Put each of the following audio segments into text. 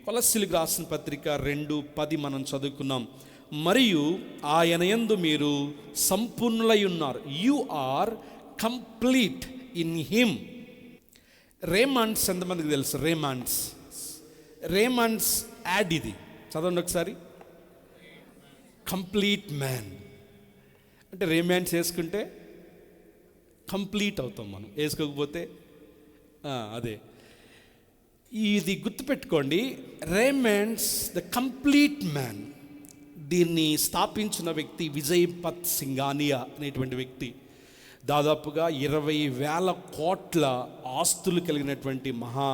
కొలస్సీలకు రాసిన పత్రిక 2:10 మనం చదువుకున్నాం. మరియు ఆయన యందు మీరు సంపూర్ణులై ఉన్నారు. You are complete in him. Raymonds ఎంతమందికి తెలుసు? రేమాండ్స్ యాడ్ ఇది చదవండి ఒకసారి. కంప్లీట్ మ్యాన్ అంటే రేమాండ్స్ వేసుకుంటే కంప్లీట్ అవుతాం, మనం వేసుకోకపోతే అదే. ఇది గుర్తుపెట్టుకోండి, రేమాండ్స్ ద కంప్లీట్ మ్యాన్. దీన్ని స్థాపించిన వ్యక్తి విజయపత్ సింఘానియా అనేటువంటి వ్యక్తి. దాదాపుగా 20,000 కోట్ల ఆస్తులు కలిగినటువంటి మహా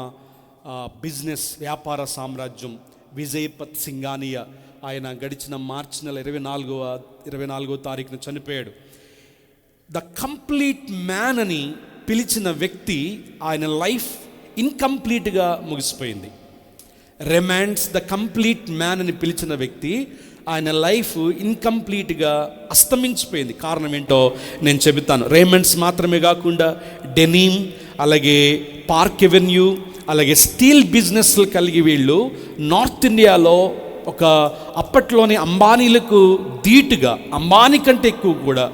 బిజినెస్ వ్యాపార సామ్రాజ్యం విజయపత్ సింఘానియా. ఆయన గడిచిన మార్చి నెల 24వ తారీఖున చనిపోయాడు. ద కంప్లీట్ మ్యాన్ అని పిలిచిన వ్యక్తి, ఆయన లైఫ్ ఇన్కంప్లీట్గా ముగిసిపోయింది. రేమాండ్స్ ద కంప్లీట్ మ్యాన్ అని పిలిచిన వ్యక్తి, ఆయన లైఫ్ ఇన్కంప్లీట్గా అస్తమించిపోయింది. కారణం ఏంటో నేను చెబుతాను. రేమాండ్స్ మాత్రమే కాకుండా డెనిమ్, అలాగే పార్క్ ఎవెన్యూ, అలాగే స్టీల్ బిజినెస్లు కలిగి వీళ్ళు నార్త్ ఇండియాలో ఒక అప్పట్లోని అంబానీలకు ధీటుగా, అంబానీ కంటే ఎక్కువ కూడా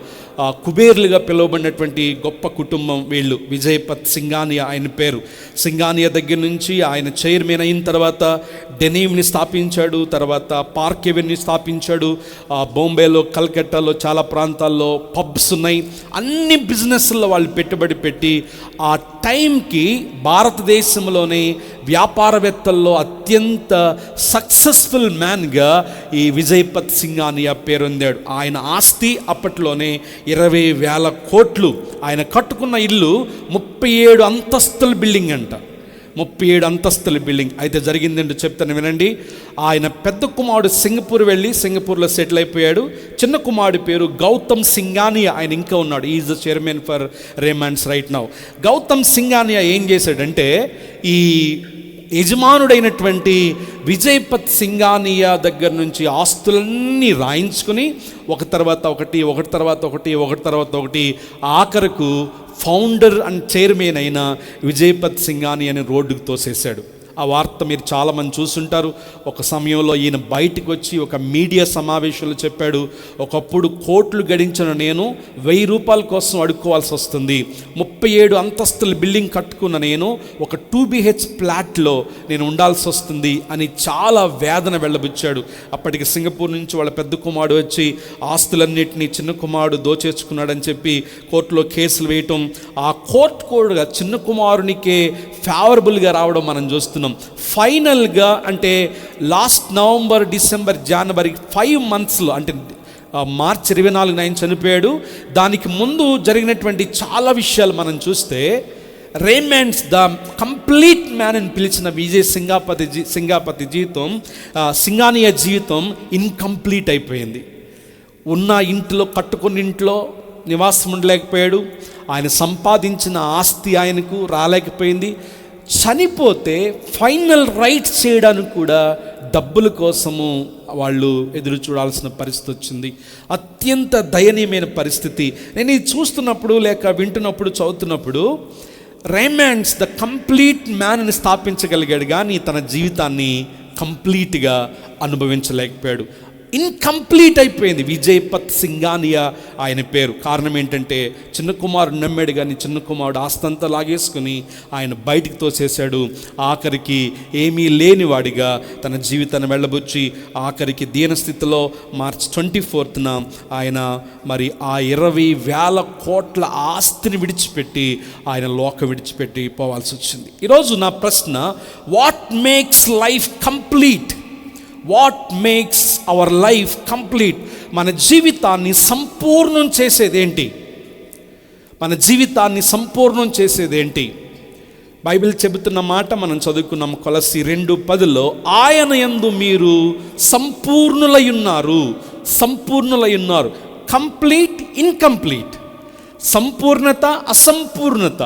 కుబేర్లుగా పిలువబడినటువంటి గొప్ప కుటుంబం వీళ్ళు. విజయపత్ సింఘానియా ఆయన పేరు. సింఘానియా దగ్గర నుంచి ఆయన చైర్మన్ అయిన తర్వాత డెనిమ్ని స్థాపించాడు, తర్వాత పార్క్ ఎవెన్యూ స్థాపించాడు. బాంబేలో, కల్కట్టాలో చాలా ప్రాంతాల్లో పబ్స్ ఉన్నాయి. అన్ని బిజినెస్ల్లో వాళ్ళు పెట్టుబడి పెట్టి ఆ టైంకి భారతదేశంలోనే వ్యాపారవేత్తల్లో అత్యంత సక్సెస్ఫుల్ మ్యాన్గా ఈ విజయపత్ సింఘానియా పేరొందాడు. ఆయన ఆస్తి అప్పట్లోనే 20,000 కోట్లు. ఆయన కట్టుకున్న ఇల్లు 37 అంతస్తుల బిల్డింగ్ అంట. 37 అంతస్తుల బిల్డింగ్. అయితే జరిగిందంటే చెప్తాను వినండి. ఆయన పెద్ద కుమారుడు సింగపూర్ వెళ్ళి సింగపూర్లో సెటిల్ అయిపోయాడు. చిన్న కుమారుడు పేరు గౌతమ్ సింఘానియా, ఆయన ఇంకా ఉన్నాడు. Is the chairman for Raymonds right now. Gautam Singhania ఏం చేశాడంటే, ఈ యజమానుడైనటువంటి విజయపత్ సింఘానియా దగ్గర నుంచి ఆస్తులన్నీ రాయించుకుని ఒక తర్వాత ఒకటి ఆఖరకు ఫౌండర్ అండ్ చైర్మన్ అయిన విజయపత్ సింఘానియాని రోడ్డుకు తోసేశాడు. ఆ వార్త మీరు చాలామంది చూస్తుంటారు. ఒక సమయంలో ఈయన బయటకు వచ్చి ఒక మీడియా సమావేశంలో చెప్పాడు, ఒకప్పుడు కోట్లు గడించిన నేను 1000 రూపాయల కోసం అడుక్కోవాల్సి వస్తుంది. 37 అంతస్తుల బిల్డింగ్ కట్టుకున్న నేను ఒక 2 BH ఫ్లాట్లో నేను ఉండాల్సి వస్తుంది అని చాలా వేదన వెళ్ళబుచ్చాడు. అప్పటికి సింగపూర్ నుంచి వాళ్ళ పెద్ద కుమారుడు వచ్చి ఆస్తులన్నింటినీ చిన్న కుమారుడు దోచేసుకున్నాడని చెప్పి కోర్టులో కేసులు వేయటం, ఆ కోర్టు కూడా చిన్న కుమారునికే ఫేవరబుల్గా రావడం మనం చూస్తున్నాం. ఫైనల్గా అంటే లాస్ట్ నవంబర్, డిసెంబర్, జనవరి 5 మంత్స్లో, అంటే మార్చి 24 ఆయన చనిపోయాడు. దానికి ముందు జరిగినటువంటి చాలా విషయాలు మనం చూస్తే, రేమాండ్స్ ద కంప్లీట్ మ్యాన్ అని పిలిచిన సింఘాపతి జీవితం, సింఘానియా జీవితం ఇన్కంప్లీట్ అయిపోయింది. ఉన్న ఇంట్లో, కట్టుకున్న ఇంట్లో నివాసం ఉండలేకపోయాడు. ఆయన సంపాదించిన ఆస్తి ఆయనకు రాలేకపోయింది. చనిపోతే ఫైనల్ రైట్స్ చేయడానికి కూడా డబ్బుల కోసము వాళ్ళు ఎదురు చూడాల్సిన పరిస్థితి వచ్చింది. అత్యంత దయనీయమైన పరిస్థితి. నేను ఇది చూస్తున్నప్పుడు, లేక వింటున్నప్పుడు, చదువుతున్నప్పుడు, రేమాండ్స్ ద కంప్లీట్ మ్యాన్ అని స్థాపించగలిగాడు, కానీ తన జీవితాన్ని కంప్లీట్గా అనుభవించలేకపోయాడు. ఇన్కంప్లీట్ అయిపోయింది విజయపత్ సింఘానియా ఆయన పేరు. కారణం ఏంటంటే, చిన్న కుమారుడు నమ్మాడు, కానీ చిన్న కుమారుడు ఆస్తంతా లాగేసుకుని ఆయన బయటికి తోసేశాడు. ఆఖరికి ఏమీ లేనివాడిగా తన జీవితాన్ని వెళ్ళబుచ్చి ఆఖరికి దీనస్థితిలో మార్చి 24న ఆయన మరి ఆ 20,000 కోట్ల ఆస్తిని విడిచిపెట్టి ఆయన లోకం విడిచిపెట్టి పోవాల్సి వచ్చింది. ఈరోజు నా ప్రశ్న, what makes life complete? What makes our life complete? మన జీవితాన్ని సంపూర్ణం చేసేదేంటి? మన జీవితాన్ని సంపూర్ణం చేసేదేంటి? బైబిల్ చెబుతున్న మాట మనం చదువుకున్నాం. కొలస్సీ 2:10లో ఆయన యందు మీరు సంపూర్ణులై ఉన్నారు. కంప్లీట్, ఇన్కంప్లీట్, సంపూర్ణత, అసంపూర్ణత.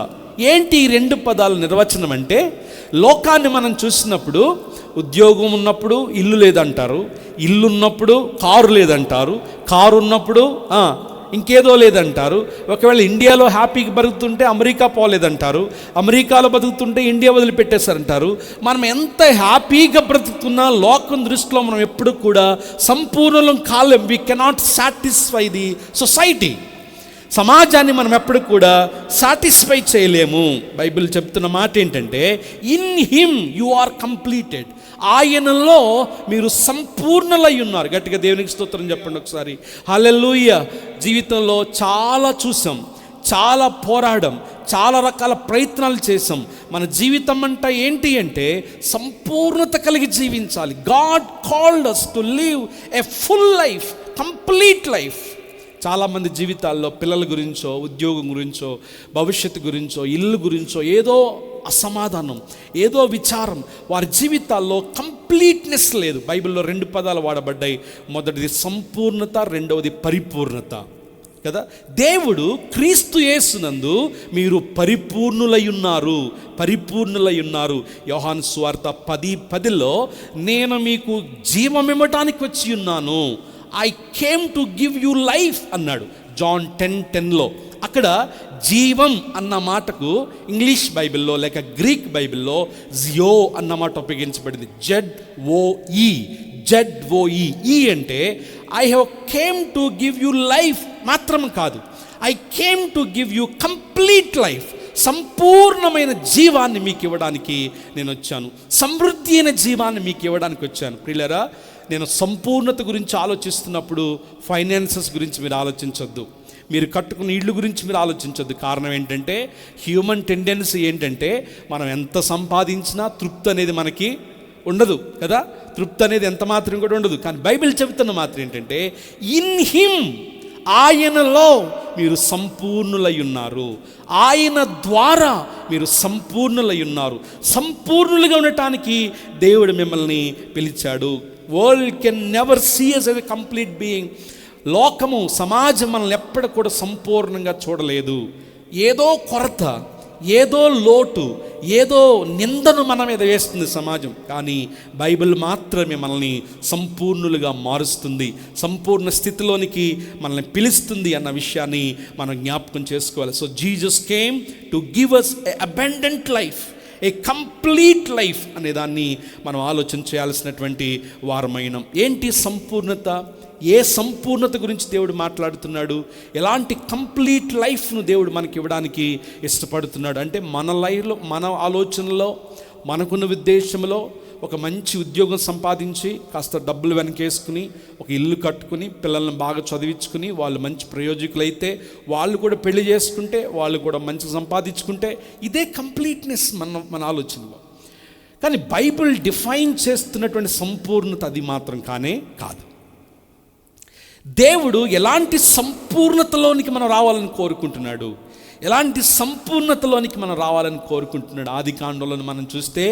ఏంటి ఈ 2 పదాల నిర్వచనం అంటే, లోకాన్ని మనం చూసినప్పుడు ఉద్యోగం ఉన్నప్పుడు ఇల్లు లేదంటారు, ఇల్లు ఉన్నప్పుడు కారు లేదంటారు, కారు ఉన్నప్పుడు ఇంకేదో లేదంటారు. ఒకవేళ ఇండియాలో హ్యాపీగా బతుకుతుంటే అమెరికా పోలేదంటారు, అమెరికాలో బతుకుతుంటే ఇండియా వదిలిపెట్టేశారంటారు. మనం ఎంత హ్యాపీగా బ్రతుకుతున్నా లోకం దృష్టిలో మనం ఎప్పుడు కూడా సంపూర్ణం కాలేం. We cannot satisfy the society. సమాజాన్ని మనం ఎప్పుడు కూడా సాటిస్ఫై చేయలేము. బైబిల్ చెప్తున్న మాట ఏంటంటే, in him you are completed. ఆయనలో మీరు సంపూర్ణులై ఉన్నారు. గట్టిగా దేవునికి స్తోత్రం చెప్పండి ఒకసారి. హల్లెలూయా. జీవితంలో చాలా చూసాం, చాలా పోరాడం, చాలా రకాల ప్రయత్నాలు చేసాం. మన జీవితం అంటే ఏంటి అంటే సంపూర్ణత కలిగి జీవించాలి. God called us to live a full life, complete life. చాలామంది జీవితాల్లో పిల్లల గురించో, ఉద్యోగం గురించో, భవిష్యత్తు గురించో, ఇల్లు గురించో ఏదో అసమాధానం, ఏదో విచారం. వారి జీవితాల్లో కంప్లీట్నెస్ లేదు. బైబిల్లో 2 పదాలు వాడబడ్డాయి. మొదటిది సంపూర్ణత, రెండవది పరిపూర్ణత కదా. దేవుడు క్రీస్తు యేసునందు మీరు పరిపూర్ణులై ఉన్నారు, పరిపూర్ణులై ఉన్నారు. యోహాను సువార్త 10:10లో నేను మీకు జీవమివ్వటానికి వచ్చి ఉన్నాను, I came to give you life అన్నాడు. జాన్ 10:10లో అక్కడ జీవం అన్న మాటకు ఇంగ్లీష్ బైబిల్లో లేక గ్రీక్ బైబిల్లో జియో అన్న మాట ఉపయోగించబడింది. ZOE. ఈ అంటే I have came to give you life మాత్రం కాదు, I came to give you complete life. సంపూర్ణమైన జీవాన్ని మీకు ఇవ్వడానికి నేను వచ్చాను, సమృద్ధి అయిన జీవాన్ని మీకు ఇవ్వడానికి వచ్చాను. ప్రియులారా, నేను సంపూర్ణత గురించి ఆలోచిస్తున్నప్పుడు ఫైనాన్సెస్ గురించి మీరు ఆలోచించొద్దు, మీరు కట్టుకున్న ఇళ్ళు గురించి మీరు ఆలోచించొద్దు. కారణం ఏంటంటే హ్యూమన్ టెండెన్సీ ఏంటంటే మనం ఎంత సంపాదించినా తృప్తి అనేది మనకి ఉండదు కదా. తృప్తి అనేది ఎంత మాత్రం కూడా ఉండదు. కానీ బైబిల్ చెబుతున్న మాత్రం ఏంటంటే ఇన్ హిమ్, ఆయనలో మీరు సంపూర్ణులై ఉన్నారు, ఆయన ద్వారా మీరు సంపూర్ణులై ఉన్నారు. సంపూర్ణులుగా ఉండటానికి దేవుడు మిమ్మల్ని పిలిచాడు. World can never see us as a complete being. లోకము, సమాజం మనల్ని ఎప్పుడు కూడా సంపూర్ణంగా చూడలేదు. ఏదో కొరత, ఏదో లోటు, ఏదో నిందను మన మీద వేస్తుంది సమాజం. కానీ బైబిల్ మాత్రమే మనల్ని సంపూర్ణులుగా మారుస్తుంది, సంపూర్ణ స్థితిలోనికి మనల్ని పిలుస్తుంది అన్న విషయాన్ని మనం జ్ఞాపకం చేసుకోవాలి. So Jesus came to give us a abundant life, A complete life అనే దాన్ని మనం ఆలోచన చేయాల్సినటువంటి వారమైనం. ఏంటి సంపూర్ణత? ఏ సంపూర్ణత గురించి దేవుడు మాట్లాడుతున్నాడు? ఎలాంటి కంప్లీట్ లైఫ్ను దేవుడు మనకి ఇవ్వడానికి ఇష్టపడుతున్నాడు అంటే మన లైఫ్లో, మన ఆలోచనలో, మనకున్న ఉద్దేశంలో ఒక మంచి ఉద్యోగం సంపాదించి కాస్త డబ్బులు వెనకేసుకుని ఒక ఇల్లు కట్టుకుని పిల్లల్ని బాగా చదివించుకుని వాళ్ళు మంచి ప్రయోజకులైతే వాళ్ళు కూడా పెళ్లి చేసుకుంటే వాళ్ళు కూడా మంచి సంపాదించుకుంటే ఇదే కంప్లీట్నెస్ మన ఆలోచనలో. కానీ బైబిల్ డిఫైన్ చేస్తున్నటువంటి సంపూర్ణత అది మాత్రం కానే కాదు. దేవుడు ఎలాంటి సంపూర్ణతలోనికి మనం రావాలని కోరుకుంటున్నాడు, ఎలాంటి సంపూర్ణతలోనికి మనం రావాలని కోరుకుంటున్నాడు? ఆదికాండంలో మనం చూస్తే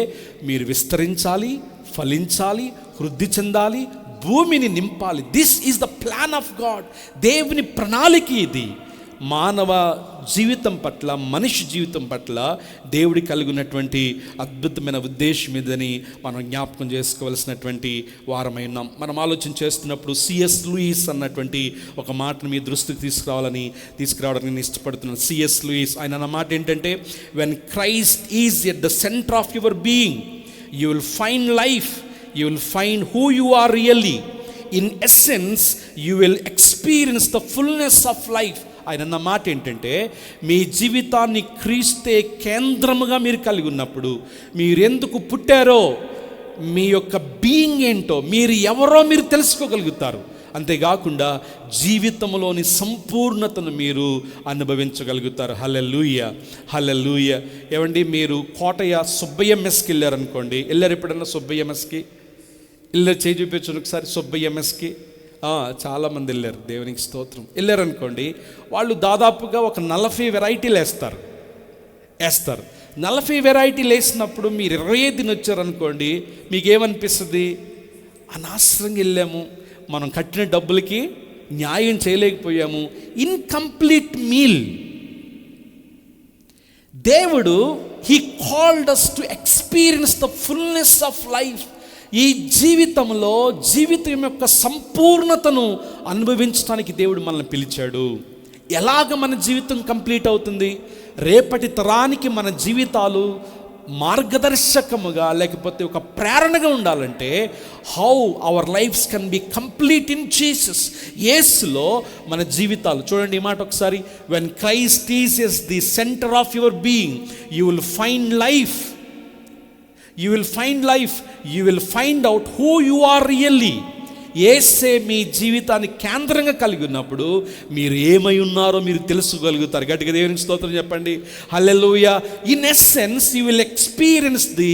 మీరు విస్తరించాలి, ఫలించాలి, వృద్ధి చెందాలి, భూమిని నింపాలి. This is the plan of God. దేవుని ప్రణాళిక ఇది. మానవ జీవితం పట్ల, మనిషి జీవితం పట్ల దేవుడి కలిగినటువంటి అద్భుతమైన ఉద్దేశం ఇదని మనం జ్ఞాపకం చేసుకోవాల్సినటువంటి వారమై ఉన్నాం. మనం ఆలోచన చేస్తున్నప్పుడు C.S. లూయిస్ అన్నటువంటి ఒక మాటను మీ దృష్టికి తీసుకురావడానికి నేను ఇష్టపడుతున్నాను. C.S. లూయిస్ ఆయన అన్న మాట ఏంటంటే, when Christ is at the centre of your being you will find life, you will find who you are really. In essence you will experience the fullness of life. ఆయన అన్న మాట ఏంటంటే, మీ జీవితాన్ని క్రీస్తే కేంద్రముగా మీరు కలిగి ఉన్నప్పుడు, మీరెందుకు పుట్టారో, మీ యొక్క బీయింగ్ ఏంటో, మీరు ఎవరో మీరు తెలుసుకోగలుగుతారు. అంతేకాకుండా జీవితంలోని సంపూర్ణతను మీరు అనుభవించగలుగుతారు. హల్లెలూయా, హల్లెలూయా. ఏమండి, మీరు కోటయ్య సుబ్బయ్య మెస్కి వెళ్ళారనుకోండి, వెళ్ళారు ఎప్పుడన్నా సుబ్బయ్య మెస్కి? వెళ్ళారు, చేయి చూపించండి ఒకసారి. సుబ్బయ్య మెస్కి చాలామంది వెళ్ళారు, దేవునికి స్తోత్రం. వెళ్ళారనుకోండి, వాళ్ళు దాదాపుగా ఒక 40 వెరైటీలు వేస్తారు. 40 వెరైటీలు వేసినప్పుడు మీరు 25 వచ్చారనుకోండి, మీకేమనిపిస్తుంది? అనవసరంగా వెళ్ళాము, మనం కట్టిన డబ్బులకి న్యాయం చేయలేకపోయాము. Incomplete meal. దేవుడు he called us to experience the fullness of life. ఈ జీవితంలో జీవితం యొక్క సంపూర్ణతను అనుభవించడానికి దేవుడు మనల్ని పిలిచాడు. ఎలాగ మన జీవితం కంప్లీట్ అవుతుంది? రేపటి తరానికి మన జీవితాలు మార్గదర్శకముగా లేకపోతే ఒక ప్రేరణగా ఉండాలంటే how our lifes can be complete in Jesus. యేసులో మన జీవితాలు చూడండి. ఈ మాట ఒకసారి, when Christ is the centre of your being you will find life. You will find life. You will find out who you are really. యేసే మీ జీవితాన్ని కేంద్రంగా కలిగి ఉన్నప్పుడు మీరు ఏమై ఉన్నారో మీరు తెలుసుకోగలుగుతారు. గట్టిగా దేవునికి స్తోత్రం చెప్పండి. Hallelujah. In essence you will experience the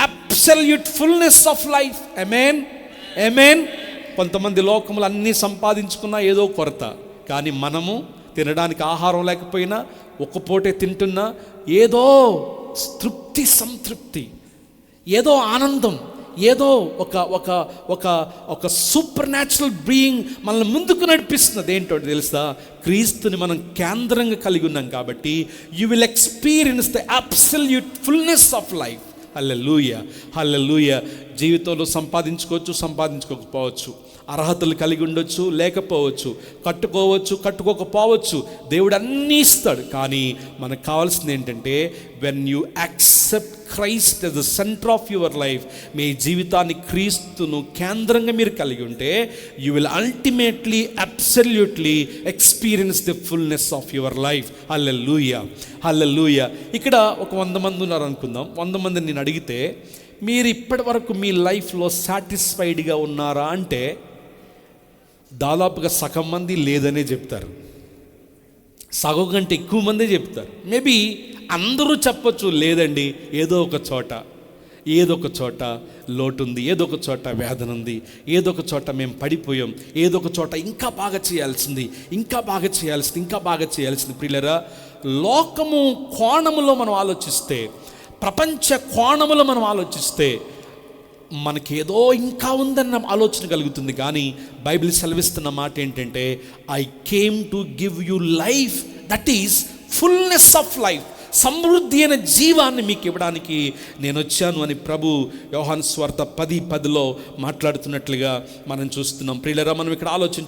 absolute fullness of life. Amen, amen. కొంతమంది లోకములు అన్నీ సంపాదించుకున్నా ఏదో కొరత, కానీ మనము తినడానికి ఆహారం లేకపోయినా ఒక పూటే తింటున్నా ఏదో తృప్తి, సంతృప్తి, ఏదో ఆనందం, ఏదో ఒక ఒక ఒక ఒక సూపర్ న్యాచురల్ బీయింగ్ మనల్ని ముందుకు నడిపిస్తున్నది. ఏంటో తెలుసా? క్రీస్తుని మనం కేంద్రంగా కలిగి ఉన్నాం కాబట్టి you will experience the absolute fullness of life. Hallelujah, hallelujah. జీవితంలో సంపాదించుకోవచ్చు, సంపాదించుకోకపోవచ్చు, అర్హతలు కలిగి ఉండొచ్చు, లేకపోవచ్చు, కట్టుకోవచ్చు, కట్టుకోకపోవచ్చు. దేవుడు అన్నీ ఇస్తాడు. కానీ మనకు కావాల్సింది ఏంటంటే when you accept Christ as the centre of your life, మీ జీవితాన్ని క్రీస్తును కేంద్రంగా మీరు కలిగి ఉంటే you will ultimately absolutely experience the fullness of your life. Hallelujah, hallelujah. ఇక్కడ ఒక 100 మంది ఉన్నారు అనుకుందాం. 100 మందిని నేను అడిగితే మీరు ఇప్పటి వరకు మీ లైఫ్లో సాటిస్ఫైడ్గా ఉన్నారా అంటే దాదాపుగా సగం మంది లేదనే చెప్తారు. సగం కంటే ఎక్కువ మందే చెప్తారు. మేబీ అందరూ చెప్పొచ్చు లేదండి, ఏదో ఒక చోట లోటు ఉంది, ఏదో ఒక చోట వేదన ఉంది, ఏదో ఒక చోట మేము పడిపోయాం, ఏదో ఒక చోట ఇంకా బాగా చేయాల్సింది, ఇంకా బాగా చేయాల్సింది. ప్రియులారా, లోకము కోణములో మనం ఆలోచిస్తే, ప్రపంచ కోణములో మనం ఆలోచిస్తే మనకేదో ఇంకా ఉందన్న ఆలోచన కలుగుతుంది. కానీ బైబిల్ సెలవిస్తున్న మాట ఏంటంటే I came to give you life that is fullness of life. సమృద్ధి అయిన జీవాన్ని మీకు ఇవ్వడానికి నేను వచ్చాను అని ప్రభు యోహాను సువార్త 10:10లో మాట్లాడుతున్నట్లుగా మనం చూస్తున్నాం. ప్రియులారా, మనం ఇక్కడ ఆలోచన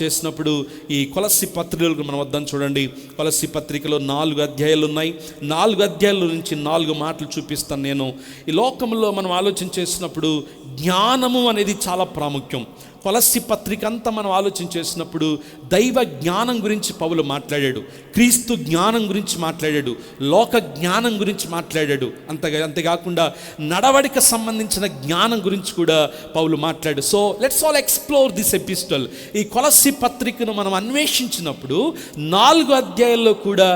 చేసినప్పుడు ఈ కొలస్సీ పత్రికలు మనం వద్దాం. చూడండి, కొలస్సీ పత్రికలో 4 అధ్యాయాలు ఉన్నాయి. 4 అధ్యాయాల నుంచి 4 మాటలు చూపిస్తాను నేను. ఈ లోకంలో మనం ఆలోచన చేసినప్పుడు జ్ఞానము అనేది చాలా ప్రాముఖ్యం. కొలస్సీ పత్రిక అంతా మనం ఆలోచన చేసినప్పుడు దైవ జ్ఞానం గురించి పౌలు మాట్లాడాడు, క్రీస్తు జ్ఞానం గురించి మాట్లాడాడు, లోక జ్ఞానం గురించి మాట్లాడాడు. అంతేకాకుండా నడవడిక సంబంధించిన జ్ఞానం గురించి కూడా పౌలు మాట్లాడు. So let's all explore this epistle. ఈ కొలస్సీ పత్రికను మనం అన్వేషించినప్పుడు 4 అధ్యాయాల్లో కూడా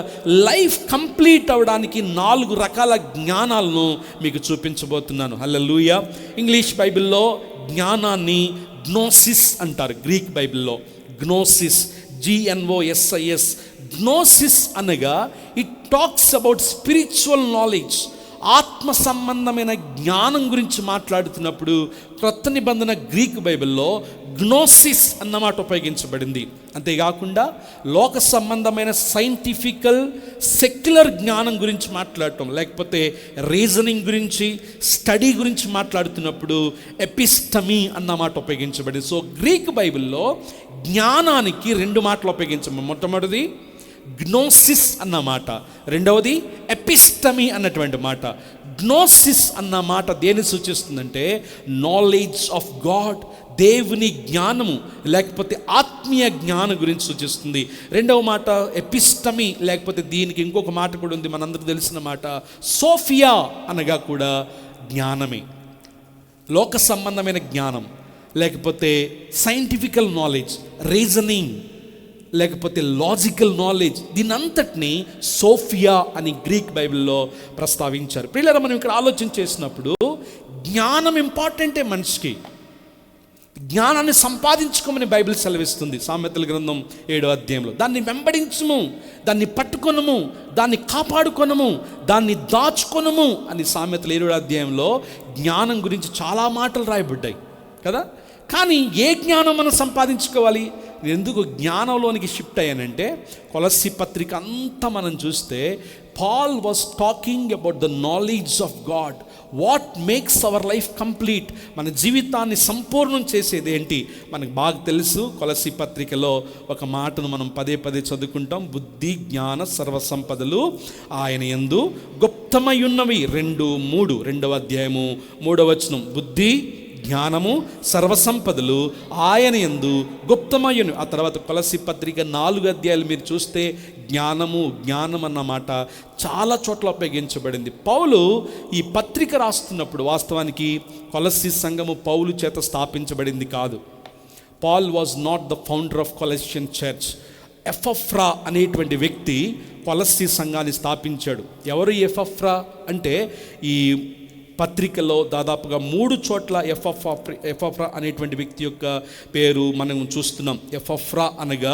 లైఫ్ కంప్లీట్ అవ్వడానికి 4 రకాల జ్ఞానాలను మీకు చూపించబోతున్నాను. హల్లెలూయా. ఇంగ్లీష్ బైబిల్లో జ్ఞానాన్ని గ్నోసిస్ అంటారు. గ్రీక్ బైబిల్లో గ్నోసిస్, GNOSIS. గ్నోసిస్ అనగా it talks about spiritual knowledge, ఆత్మ సంబంధమైన జ్ఞానం గురించి మాట్లాడుతున్నప్పుడు క్రొత్త నిబంధన గ్రీక్ బైబిల్లో గ్నోసిస్ అన్నమాట ఉపయోగించబడింది. అంతేకాకుండా లోక సంబంధమైన సైంటిఫికల్ సెక్యులర్ జ్ఞానం గురించి మాట్లాడటం, లేకపోతే రీజనింగ్ గురించి, స్టడీ గురించి మాట్లాడుతున్నప్పుడు ఎపిస్టమీ అన్నమాట ఉపయోగించబడింది. సో గ్రీక్ బైబిల్లో జ్ఞానానికి 2 మాటలు ఉపయోగించబడి, మొట్టమొదటిది గ్నోసిస్ అన్నమాట, రెండవది ఎపిస్టమీ అన్నటువంటి మాట. గ్నోసిస్ అన్న మాట దేన్ని సూచిస్తుందంటే నాలెడ్జ్ ఆఫ్ గాడ్, దేవుని జ్ఞానము లేకపోతే ఆత్మీయ జ్ఞానం గురించి సూచిస్తుంది. రెండవ మాట ఎపిస్టమీ, లేకపోతే దీనికి ఇంకొక మాట కూడా ఉంది, మనందరికీ తెలిసిన మాట సోఫియా అనగా కూడా జ్ఞానమే. లోక సంబంధమైన జ్ఞానం, లేకపోతే సైంటిఫికల్ నాలెడ్జ్, రీజనింగ్, లేకపోతే లాజికల్ నాలెడ్జ్, దీనంతటినీ సోఫియా అని గ్రీక్ బైబిల్లో ప్రస్తావించారు. ప్రియులారా, మనం ఇక్కడ ఆలోచన చేసినప్పుడు జ్ఞానం ఇంపార్టెంటే మనిషికి. జ్ఞానాన్ని సంపాదించుకోమని బైబిల్ సెలవిస్తుంది సామెతల గ్రంథం 7వ అధ్యాయంలో. దాన్ని వెంబడించుము, దాన్ని పట్టుకొనము, దాన్ని కాపాడుకొనము, దాన్ని దాచుకొనము అని సామెతల 7వ అధ్యాయంలో జ్ఞానం గురించి చాలా మాటలు రాయబడ్డాయి కదా. కానీ ఏ జ్ఞానం మనం సంపాదించుకోవాలి? ఎందుకు జ్ఞానంలోనికి షిఫ్ట్ అయ్యానంటే కొలస్సీ పత్రిక అంతా మనం చూస్తే Paul was talking about the knowledge of God, what makes our life complete, మన జీవితాన్ని సంపూర్ణం చేసేది ఏంటి? మనకు బాగా తెలుసు, కొలస్సీ పత్రికలో ఒక మాటను మనం పదే పదే చదువుకుంటాం, బుద్ధి జ్ఞాన సర్వసంపదలు ఆయన యందు గుప్తమై ఉన్నవి. 2:3 2వ అధ్యాయము 3వ వచనం, బుద్ధి జ్ఞానము సర్వసంపదలు ఆయన యందు గుప్తమయ్యను. ఆ తర్వాత కొలస్సీ పత్రిక 4 అధ్యాయాలు మీరు చూస్తే జ్ఞానం అన్న మాట చాలా చోట్ల ఉపయోగించబడింది. పౌలు ఈ పత్రిక రాస్తున్నప్పుడు వాస్తవానికి కొలస్సీ సంఘము పౌలు చేత స్థాపించబడింది కాదు. Paul was not the founder of Colossian church. ఎపఫ్రా అనేటువంటి వ్యక్తి కొలస్సీ సంఘాన్ని స్థాపించాడు. ఎవరు ఎపఫ్రా అంటే, ఈ పత్రికలో దాదాపుగా 3 చోట్ల ఎపఫ్రా అనేటువంటి వ్యక్తి యొక్క పేరు మనం చూస్తున్నాం. ఎపఫ్రా అనగా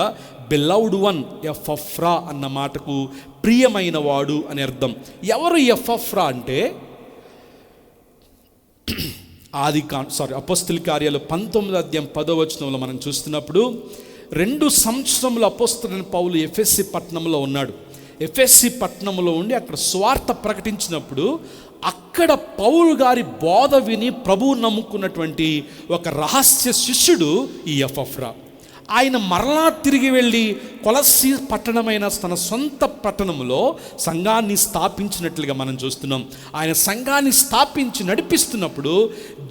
బిలౌడ్ వన్. ఎపఫ్రా అన్న మాటకు ప్రియమైన వాడు అని అర్థం. ఎవరు ఎపఫ్రా అంటే, అపోస్తలుల కార్యాలు 19వ అధ్యాయం 10వ వచనంలో మనం చూస్తున్నప్పుడు, 2 సంవత్సరముల అపోస్తలుడైన పౌలు ఎఫెసీ పట్టణంలో ఉన్నాడు. ఎఫెసీ పట్టణంలో ఉండి అక్కడ స్వార్థ ప్రకటించినప్పుడు అక్కడ పౌలు గారి బోధ విని ప్రభువు నమ్ముకున్నటువంటి ఒక రహస్య శిష్యుడు ఈ ఎపఫ్రా. ఆయన మరలా తిరిగి వెళ్ళి కొలస్సీ పట్టణమైన తన సొంత పట్టణంలో సంఘాన్ని స్థాపించినట్లుగా మనం చూస్తున్నాం. ఆయన సంఘాన్ని స్థాపించి నడిపిస్తున్నప్పుడు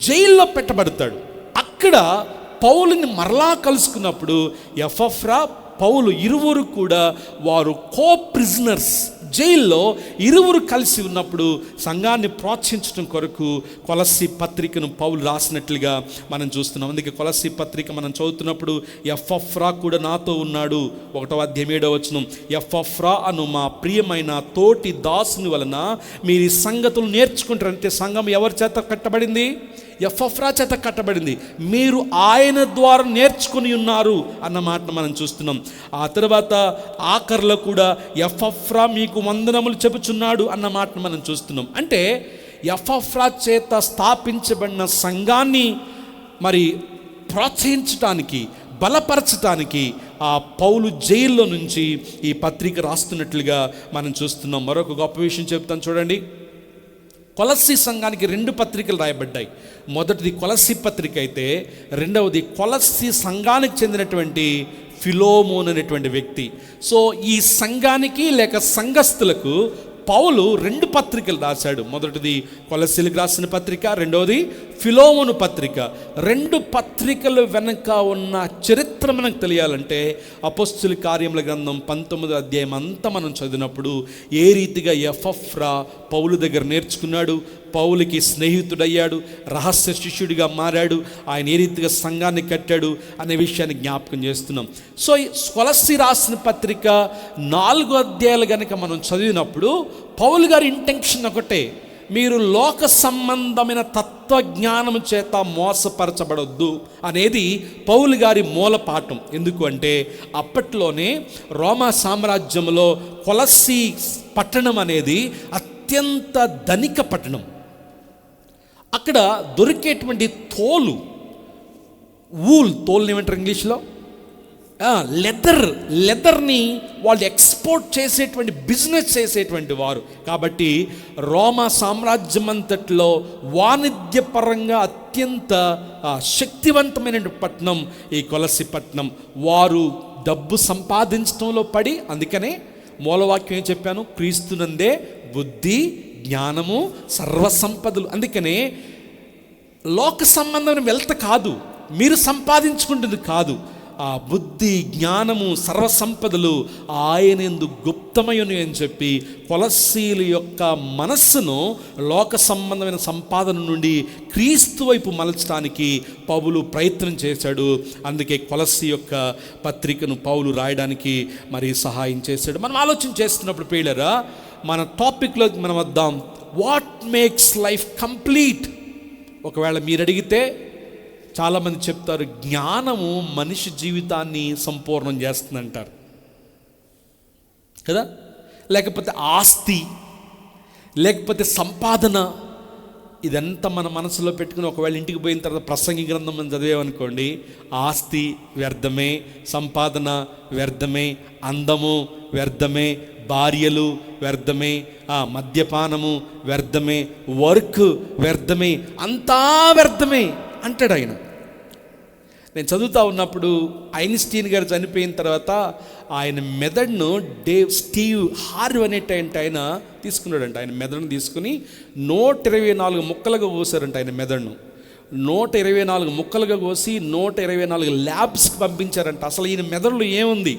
జైల్లో పెట్టబడతాడు. అక్కడ పౌలుని మరలా కలుసుకున్నప్పుడు ఎపఫ్రా పౌలు ఇరువురు కూడా వారు కో ప్రిజనర్స్, జైల్లో ఇరువురు కలిసి ఉన్నప్పుడు సంఘాన్ని ప్రోత్సహించడం కొరకు కొలస్సీ పత్రికను పౌలు రాసినట్లుగా మనం చూస్తున్నాం. అందుకే కొలస్సీ పత్రిక మనం చదువుతున్నప్పుడు ఎపఫ్రా కూడా నాతో ఉన్నాడు. 1వ అధ్యాయం 7వ వచనం, ఎపఫ్రా అను మా ప్రియమైన తోటి దాసుని వలన మీరు ఈ సంగతులు నేర్చుకుంటారు. అంటే సంఘం ఎవరి చేత కట్టబడింది? ఎపఫ్రా చేత కట్టబడింది. మీరు ఆయన ద్వారా నేర్చుకుని ఉన్నారు అన్న మాట మనం చూస్తున్నాం. ఆ తర్వాత ఆఖరిలో కూడా ఎపఫ్రా మీకు వందనములు చెబుచున్నాడు అన్న మాటను మనం చూస్తున్నాం. అంటే ఎపఫ్రా చేత స్థాపించబడిన సంఘాన్ని మరి ప్రోత్సహించడానికి, బలపరచడానికి ఆ పౌలు జైల్లో నుంచి ఈ పత్రిక రాస్తున్నట్లుగా మనం చూస్తున్నాం. మరొక గొప్ప విషయం చెప్తాను చూడండి. కొలస్సీ సంఘానికి 2 పత్రికలు రాయబడ్డాయి. మొదటిది కొలస్సీ పత్రిక అయితే, రెండవది కొలస్సీ సంఘానికి చెందినటువంటి ఫిలోమోన్ అనేటువంటి వ్యక్తి. సో ఈ సంఘానికి లేక సంఘస్థులకు పౌలు 2 పత్రికలు రాశాడు. మొదటిది కొలస్సీలకు రాసిన పత్రిక, రెండవది ఫిలోమోను పత్రిక. 2 పత్రికలు వెనక ఉన్న చరిత్ర మనకు తెలియాలంటే అపోస్తలుల కార్యముల గ్రంథం 19వ అధ్యాయం అంతా మనం చదివినప్పుడు ఏ రీతిగా ఎపఫ్రా పౌలు దగ్గర నేర్చుకున్నాడు, పౌలుకి స్నేహితుడయ్యాడు, రహస్య శిష్యుడిగా మారాడు, ఆయన ఏ రీతిగా సంఘాన్ని కట్టాడు అనే విషయాన్ని జ్ఞాపకం చేస్తున్నాం. సో కొలస్సీ రాసిన పత్రిక 4 అధ్యాయాలు కనుక మనం చదివినప్పుడు పౌలు గారి ఇంటెన్షన్ ఒకటే, మీరు లోక సంబంధమైన తత్వజ్ఞానం చేత మోసపరచబడొద్దు అనేది పౌలు గారి మూల పాఠం. ఎందుకు అంటే అప్పట్లోనే రోమా సామ్రాజ్యంలో కొలస్సీ పట్టణం అనేది అత్యంత ధనిక పట్టణం. అక్కడ దొరికేటువంటి తోలుని ఏమంటారు ఇంగ్లీష్లో, లెదర్ని వాళ్ళు ఎక్స్పోర్ట్ చేసేటువంటి బిజినెస్ చేసేటువంటి వారు. కాబట్టి రోమా సామ్రాజ్యం అంతట్లో వాణిజ్యపరంగా అత్యంత శక్తివంతమైన పట్టణం ఈ కొలస్సీ పట్టణం. వారు డబ్బు సంపాదించడంలో పడి, అందుకనే మూలవాక్యం ఏం చెప్పాను, క్రీస్తునందే బుద్ధి జ్ఞానము సర్వసంపదలు. అందుకనే లోక సంబంధమైన వెల్త్ కాదు, మీరు సంపాదించుకుంటుంది కాదు, ఆ బుద్ధి జ్ఞానము సర్వసంపదలు ఆయనందు గుప్తమయుని అని చెప్పి కొలస్సీల యొక్క మనస్సును లోక సంబంధమైన సంపాదన నుండి క్రీస్తు వైపు మలచడానికి పౌలు ప్రయత్నం చేశాడు. అందుకే కొలస్సీ యొక్క పత్రికను పౌలు రాయడానికి మరి సహాయం చేశాడు. మనం ఆలోచన చేస్తున్నప్పుడు ప్రియులారా, మన టాపిక్లోకి మనం వద్దాం. What makes life complete? ఒకవేళ మీరు అడిగితే చాలామంది చెప్తారు, జ్ఞానము మనిషి జీవితాన్ని సంపూర్ణం చేస్తుందంటారు కదా, లేకపోతే ఆస్తి, లేకపోతే సంపాదన. ఇదంతా మన మనసులో పెట్టుకుని ఒకవేళ ఇంటికి పోయిన తర్వాత ప్రసంగి గ్రంథం మనం చదివేమనుకోండి, ఆస్తి వ్యర్థమే, సంపాదన వ్యర్థమే, అందము వ్యర్థమే, భార్యలు వ్యర్థమే, మద్యపానము వ్యర్థమే, వర్క్ వ్యర్థమే, అంతా వ్యర్థమే అంటాడు ఆయన. నేను చదువుతూ ఉన్నప్పుడు ఐన్స్టీన్ గారు చనిపోయిన తర్వాత ఆయన మెదడును స్టీవ్ హార్వ్ అనేటంటే ఆయన తీసుకున్నాడంట. ఆయన మెదడును తీసుకుని 124 ముక్కలుగా కోసారంట. ఆయన మెదడును 124 ముక్కలుగా కోసి 124 ల్యాబ్స్కి పంపించారంట. అసలు ఈయన మెదడులో ఏముంది,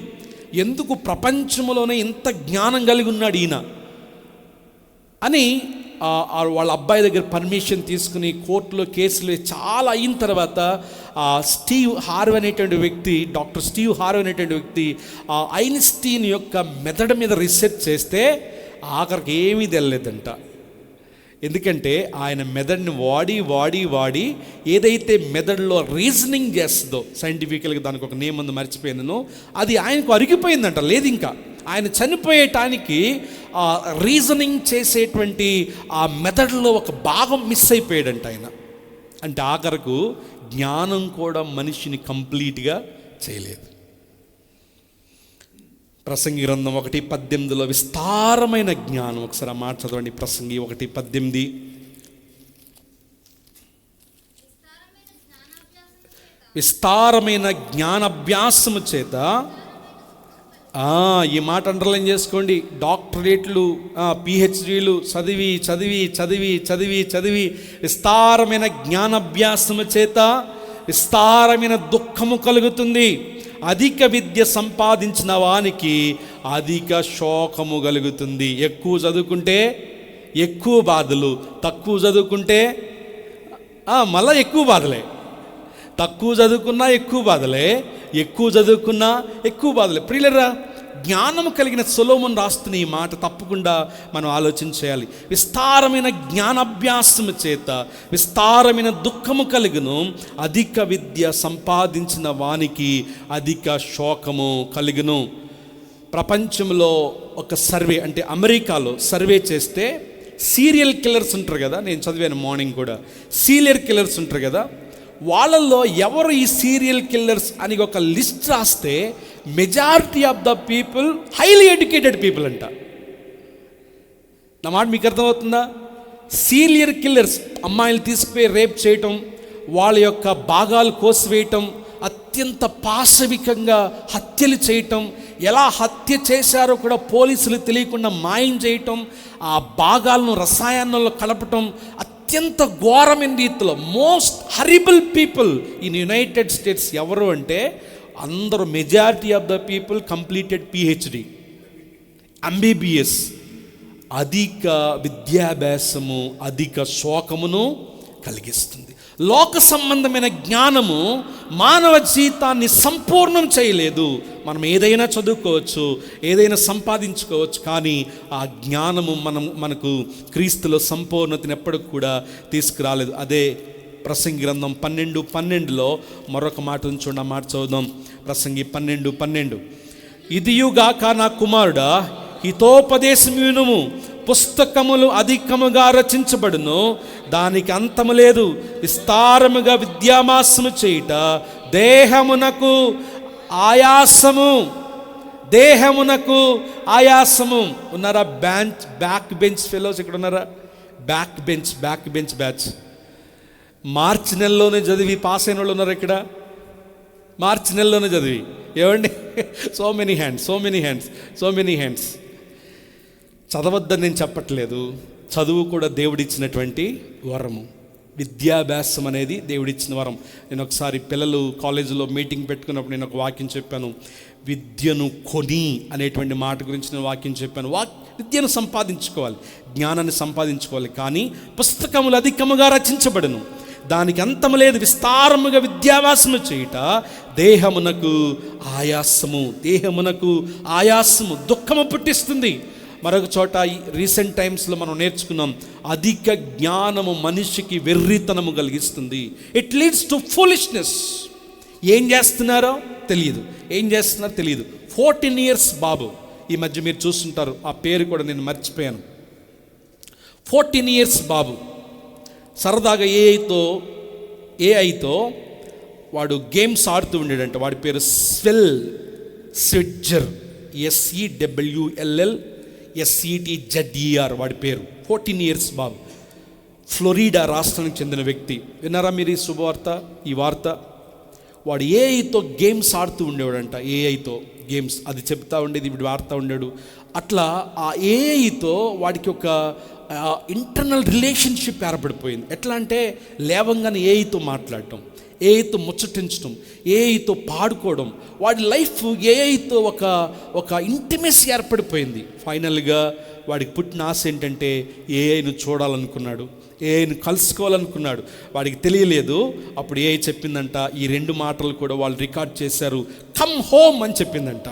ఎందుకు ప్రపంచంలోనే ఇంత జ్ఞానం కలిగి ఉన్నాడు ఈయన అని వాళ్ళ అబ్బాయి దగ్గర పర్మిషన్ తీసుకుని కోర్టులో కేసులు చాలా అయిన తర్వాత స్టీవ్ హార్వ్ అనేటువంటి వ్యక్తి, డాక్టర్ స్టీవ్ హార్వ్ అనేటువంటి వ్యక్తి ఐన్స్టీన్ యొక్క మెదడు మీద రీసెర్చ్ చేస్తే ఆఖరికి ఏమీ తెలియలేదంట. ఎందుకంటే ఆయన మెదడుని వాడి ఏదైతే మెదడులో రీజనింగ్ చేస్తుందో, సైంటిఫికల్గా దానికి ఒక నేమ్ ఉంది మర్చిపోయాను, అది ఆయనకు అరిగిపోయిందంట. లేదు, ఇంకా ఆయన చనిపోయేటానికి రీజనింగ్ చేసేటువంటి ఆ మెథడ్లో ఒక భాగం మిస్ అయిపోయాడంట ఆయన. అంటే ఆఖరకు జ్ఞానం కూడా మనిషిని కంప్లీట్గా చేయలేదు. ప్రసంగి గ్రంథం 1:18 విస్తారమైన జ్ఞానం. ఒకసారి ఆ మాట చదవండి. ప్రసంగి 1:18 విస్తారమైన జ్ఞానాభ్యాసము చేత, ఈ మాట అండర్లైన్ చేసుకోండి, డాక్టరేట్లు పిహెచ్డీలు చదివి చదివి చదివి చదివి చదివి విస్తారమైన జ్ఞానాభ్యాసము చేత విస్తారమైన దుఃఖము కలుగుతుంది. అధిక విద్య సంపాదించిన వానికి అధిక శోకము కలుగుతుంది. ఎక్కువ చదువుకుంటే ఎక్కువ బాధలు, తక్కువ చదువుకుంటే మళ్ళీ ఎక్కువ బాధలే. తక్కువ చదువుకున్నా ఎక్కువ బాధలే, ఎక్కువ చదువుకున్నా ఎక్కువ బాధలే. ప్రియులరా, జ్ఞానం కలిగిన సొలొమోను రాస్తున్న ఈ మాట తప్పకుండా మనం ఆలోచించాలి. విస్తారమైన జ్ఞానాభ్యాసము చేత విస్తారమైన దుఃఖము కలుగును, అధిక విద్య సంపాదించిన వానికి అధిక శోకము కలుగును. ప్రపంచంలో ఒక సర్వే, అంటే అమెరికాలో సర్వే చేస్తే సీరియల్ కిల్లర్స్ ఉంటారు కదా, నేను చదివాను మార్నింగ్ కూడా, సీరియల్ కిల్లర్స్ ఉంటారు కదా, వాళ్ళల్లో ఎవరు ఈ సీరియల్ కిల్లర్స్ అని ఒక లిస్ట్ రాస్తే majority of the people highly educated people అంట. నా మాట మీకు అర్థమవుతుందా? సీరియల్ కిల్లర్స్ అమ్మాయిలు తీసుకుపోయి రేప్ చేయటం, వాళ్ళ యొక్క భాగాలు కోసివేయటం, అత్యంత పాశవికంగా హత్యలు చేయటం, ఎలా హత్య చేశారో కూడా పోలీసులు తెలియకుండా మాయం చేయటం, ఆ భాగాలను రసాయనాల్లో కలపటం, అత్యంత ఘోరమైన రీతిలో most horrible people in United states ఎవరు అంటే అందరూ majority of the people completed PhD, MBBS. అధిక విద్యాభ్యాసము అధిక శోకమును కలిగిస్తుంది. లోక సంబంధమైన జ్ఞానము మానవ జీవితాన్ని సంపూర్ణం చేయలేదు. మనం ఏదైనా చదువుకోవచ్చు, ఏదైనా సంపాదించుకోవచ్చు, కానీ ఆ జ్ఞానము మనకు క్రీస్తులో సంపూర్ణతను ఎప్పటికి కూడా తీసుకురాలేదు. అదే ప్రసంగి గ్రంథం 12:12 మరొక మాట చూడండి. ఆ మాట చదువుదాం. ప్రసంగి 12:12 ఇదియుగాక నా కుమారుడా, హితోపదేశం వినుము, పుస్తకములు అధికముగా రచించబడును, దానికి అంతము లేదు. విస్తారముగా విద్యాభ్యాసము చేయుట దేహమునకు ఆయాసము, దేహమునకు ఆయాసము. ఉన్నారా బ్యాక్ బెంచ్ ఫెలోస్ ఇక్కడ ఉన్నారా? బ్యాక్ బెంచ్ బ్యాచ్ మార్చి నెలలోనే చదివి పాస్ అయిన వాళ్ళు ఉన్నారు ఇక్కడ. మార్చి నెలలోనే చదివి ఏమండి, సో మెనీ హ్యాండ్స్. చదవద్దని నేను చెప్పట్లేదు, చదువు కూడా దేవుడిచ్చినటువంటి వరము. విద్యాభ్యాసం అనేది దేవుడిచ్చిన వరం. నేను ఒకసారి పిల్లలు కాలేజీలో మీటింగ్ పెట్టుకున్నప్పుడు నేను ఒక వాక్యం చెప్పాను. విద్యను కొని అనేటువంటి మాట గురించి నేను వాక్యం చెప్పాను. విద్యను సంపాదించుకోవాలి, జ్ఞానాన్ని సంపాదించుకోవాలి, కానీ పుస్తకములు అధికముగా రచించబడును, దానికి అంతము లేదు. విస్తారముగా విద్యాభ్యాసము చేయుట దేహమునకు ఆయాసము దుఃఖము పుట్టిస్తుంది. మరొక చోట రీసెంట్ టైమ్స్లో మనం నేర్చుకున్నాం, అధిక జ్ఞానము మనిషికి వెర్రితనము కలిగిస్తుంది. It leads to foolishness. ఏం చేస్తున్నారో తెలియదు. 14 years బాబు, ఈ మధ్య మీరు చూస్తుంటారు, ఆ పేరు కూడా నేను మర్చిపోయాను. 14 years బాబు సరదాగా ఏఐతో వాడు గేమ్స్ ఆడుతూ ఉండేడంట. వాడి పేరు స్వెడ్జర్, SEWLL SETZER వాడి పేరు. 14 years బాబు, ఫ్లోరిడా రాష్ట్రానికి చెందిన వ్యక్తి. విన్నారా మీరు ఈ శుభవార్త, ఈ వార్త? వాడు ఏఐతో గేమ్స్ ఆడుతూ ఉండేవాడంట. ఏఐతో గేమ్స్ అది చెప్తా ఉండేది, వీడు ఆడుతూ ఉండాడు. అట్లా ఆ ఏఐతో వాడికి ఒక ఇంటర్నల్ రిలేషన్షిప్ ఏర్పడిపోయింది. ఎట్లా అంటే లేవంగానే ఏఐతో మాట్లాడటం, ఏఐతో ముచ్చటించడం, ఏఐతో పాడుకోవడం, వాడి లైఫ్ ఏఐతో ఒక ఇంటిమెసీ ఏర్పడిపోయింది. ఫైనల్గా వాడికి పుట్టిన ఆశ ఏంటంటే ఏఐను చూడాలనుకున్నాడు, ఏఐను కలుసుకోవాలనుకున్నాడు. వాడికి తెలియలేదు. అప్పుడు ఏఐ చెప్పిందంట, ఈ 2 మాటలు కూడా వాళ్ళు రికార్డ్ చేశారు, కమ్ హోమ్ అని చెప్పిందంట.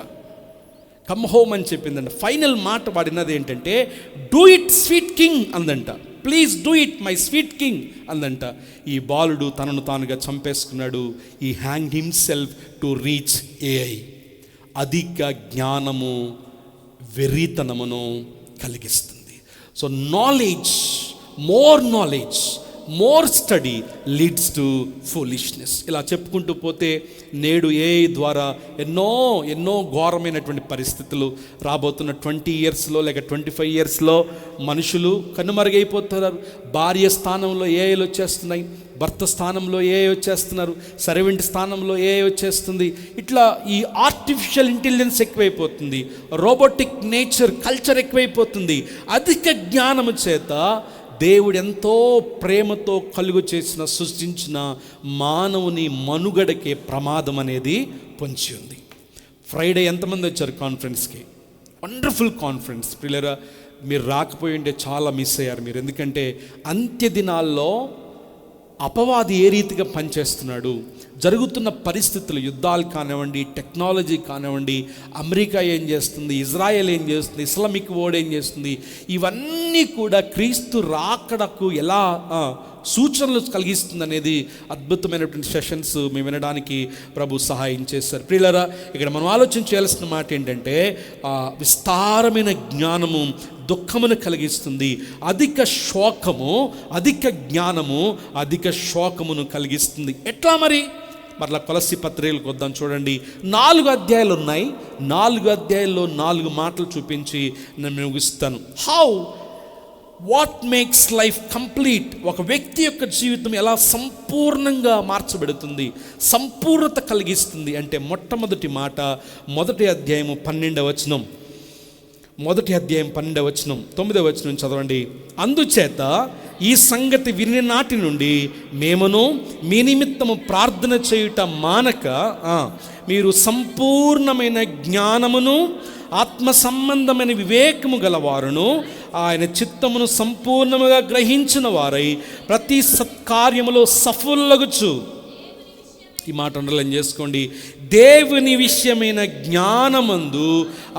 కమ్ హోమ్ అని చెప్పిందంట. ఫైనల్ మాట వాడినది ఏంటంటే డూ ఇట్ స్వీట్ కింగ్ అందంట. Please do it my sweet king అందంట. ఈ బాలుడు తనను తానుగా చంపేసుకున్నాడు. ఈ hang himself to reach AI. అధిక జ్ఞానము వెర్రితనమును కలిగిస్తుంది. So knowledge, more study leads to foolishness. ఇలా చెప్పుకుంటూ పోతే నేడు ఏఐ ద్వారా ఎన్నో ఘోరమైనటువంటి పరిస్థితులు రాబోతున్న 20 yearsలో లేక 25 yearsలో మనుషులు కనుమరుగైపోతున్నారు. భార్య స్థానంలో ఏఐలు వచ్చేస్తున్నాయి, భర్త స్థానంలో ఏఐ వచ్చేస్తున్నారు, సర్వెంట్ స్థానంలో ఏఐ వచ్చేస్తుంది. ఇట్లా ఈ ఆర్టిఫిషియల్ ఇంటెలిజెన్స్ ఎక్కువైపోతుంది, రోబోటిక్ నేచర్ కల్చర్ ఎక్కువైపోతుంది. అధిక జ్ఞానము చేత దేవుడు ఎంతో ప్రేమతో కలుగు చేసిన, సృష్టించిన మానవుని మనుగడకే ప్రమాదం అనేది పొంచి ఉంది. ఫ్రైడే ఎంతమంది వచ్చారు కాన్ఫరెన్స్కి? Wonderful conference. పిల్లరా, మీరు రాకపోయి ఉంటే చాలా మిస్ అయ్యారు మీరు. ఎందుకంటే అంత్య దినాల్లో అపవాది ఏ రీతిగా పనిచేస్తున్నాడు, జరుగుతున్న పరిస్థితులు, యుద్ధాలు కానివ్వండి, టెక్నాలజీ కానివ్వండి, అమెరికా ఏం చేస్తుంది, ఇజ్రాయెల్ ఏం చేస్తుంది, ఇస్లామిక్ వరల్డ్ ఏం చేస్తుంది, ఇవన్నీ కూడా క్రీస్తు రాకడకు ఎలా సూచనలు కలిగిస్తుంది అనేది అద్భుతమైనటువంటి సెషన్స్ మేము వినడానికి ప్రభు సహాయం చేశారు. ప్రియులారా, ఇక్కడ మనం ఆలోచన చేయాల్సిన మాట ఏంటంటే విస్తారమైన జ్ఞానము దుఃఖమును కలిగిస్తుంది. అధిక జ్ఞానము అధిక శోకమును కలిగిస్తుంది. ఎట్లా మరి? మరలా కొలస్సీ పత్రికలకు వద్దాం. చూడండి, 4 అధ్యాయాలు ఉన్నాయి. 4 అధ్యాయాల్లో 4 మాటలు చూపించి నేను ముగిస్తాను. What makes life complete? ఒక వ్యక్తి యొక్క జీవితం ఎలా సంపూర్ణంగా మార్చబడుతుంది, సంపూర్ణత కలిగిస్తుంది అంటే మొట్టమొదటి మాట, 1వ అధ్యాయము 12వ వచనం. 1వ అధ్యాయం 12వ వచనం, 9వ వచనం చదవండి. అందుచేత ఈ సంగతి విని నాటి నుండి మేమును మీ నిమిత్తము ప్రార్థన చేయుట మానక మీరు సంపూర్ణమైన జ్ఞానమును ఆత్మ సంబంధమైన వివేకము గలవారును ఆయన చిత్తమును సంపూర్ణముగా గ్రహించిన వారై ప్రతి సత్కార్యములో సఫలులగుచు. ఈ మాట అండర్లైన్ చేసుకోండి. దేవుని విషయమైన జ్ఞానమందు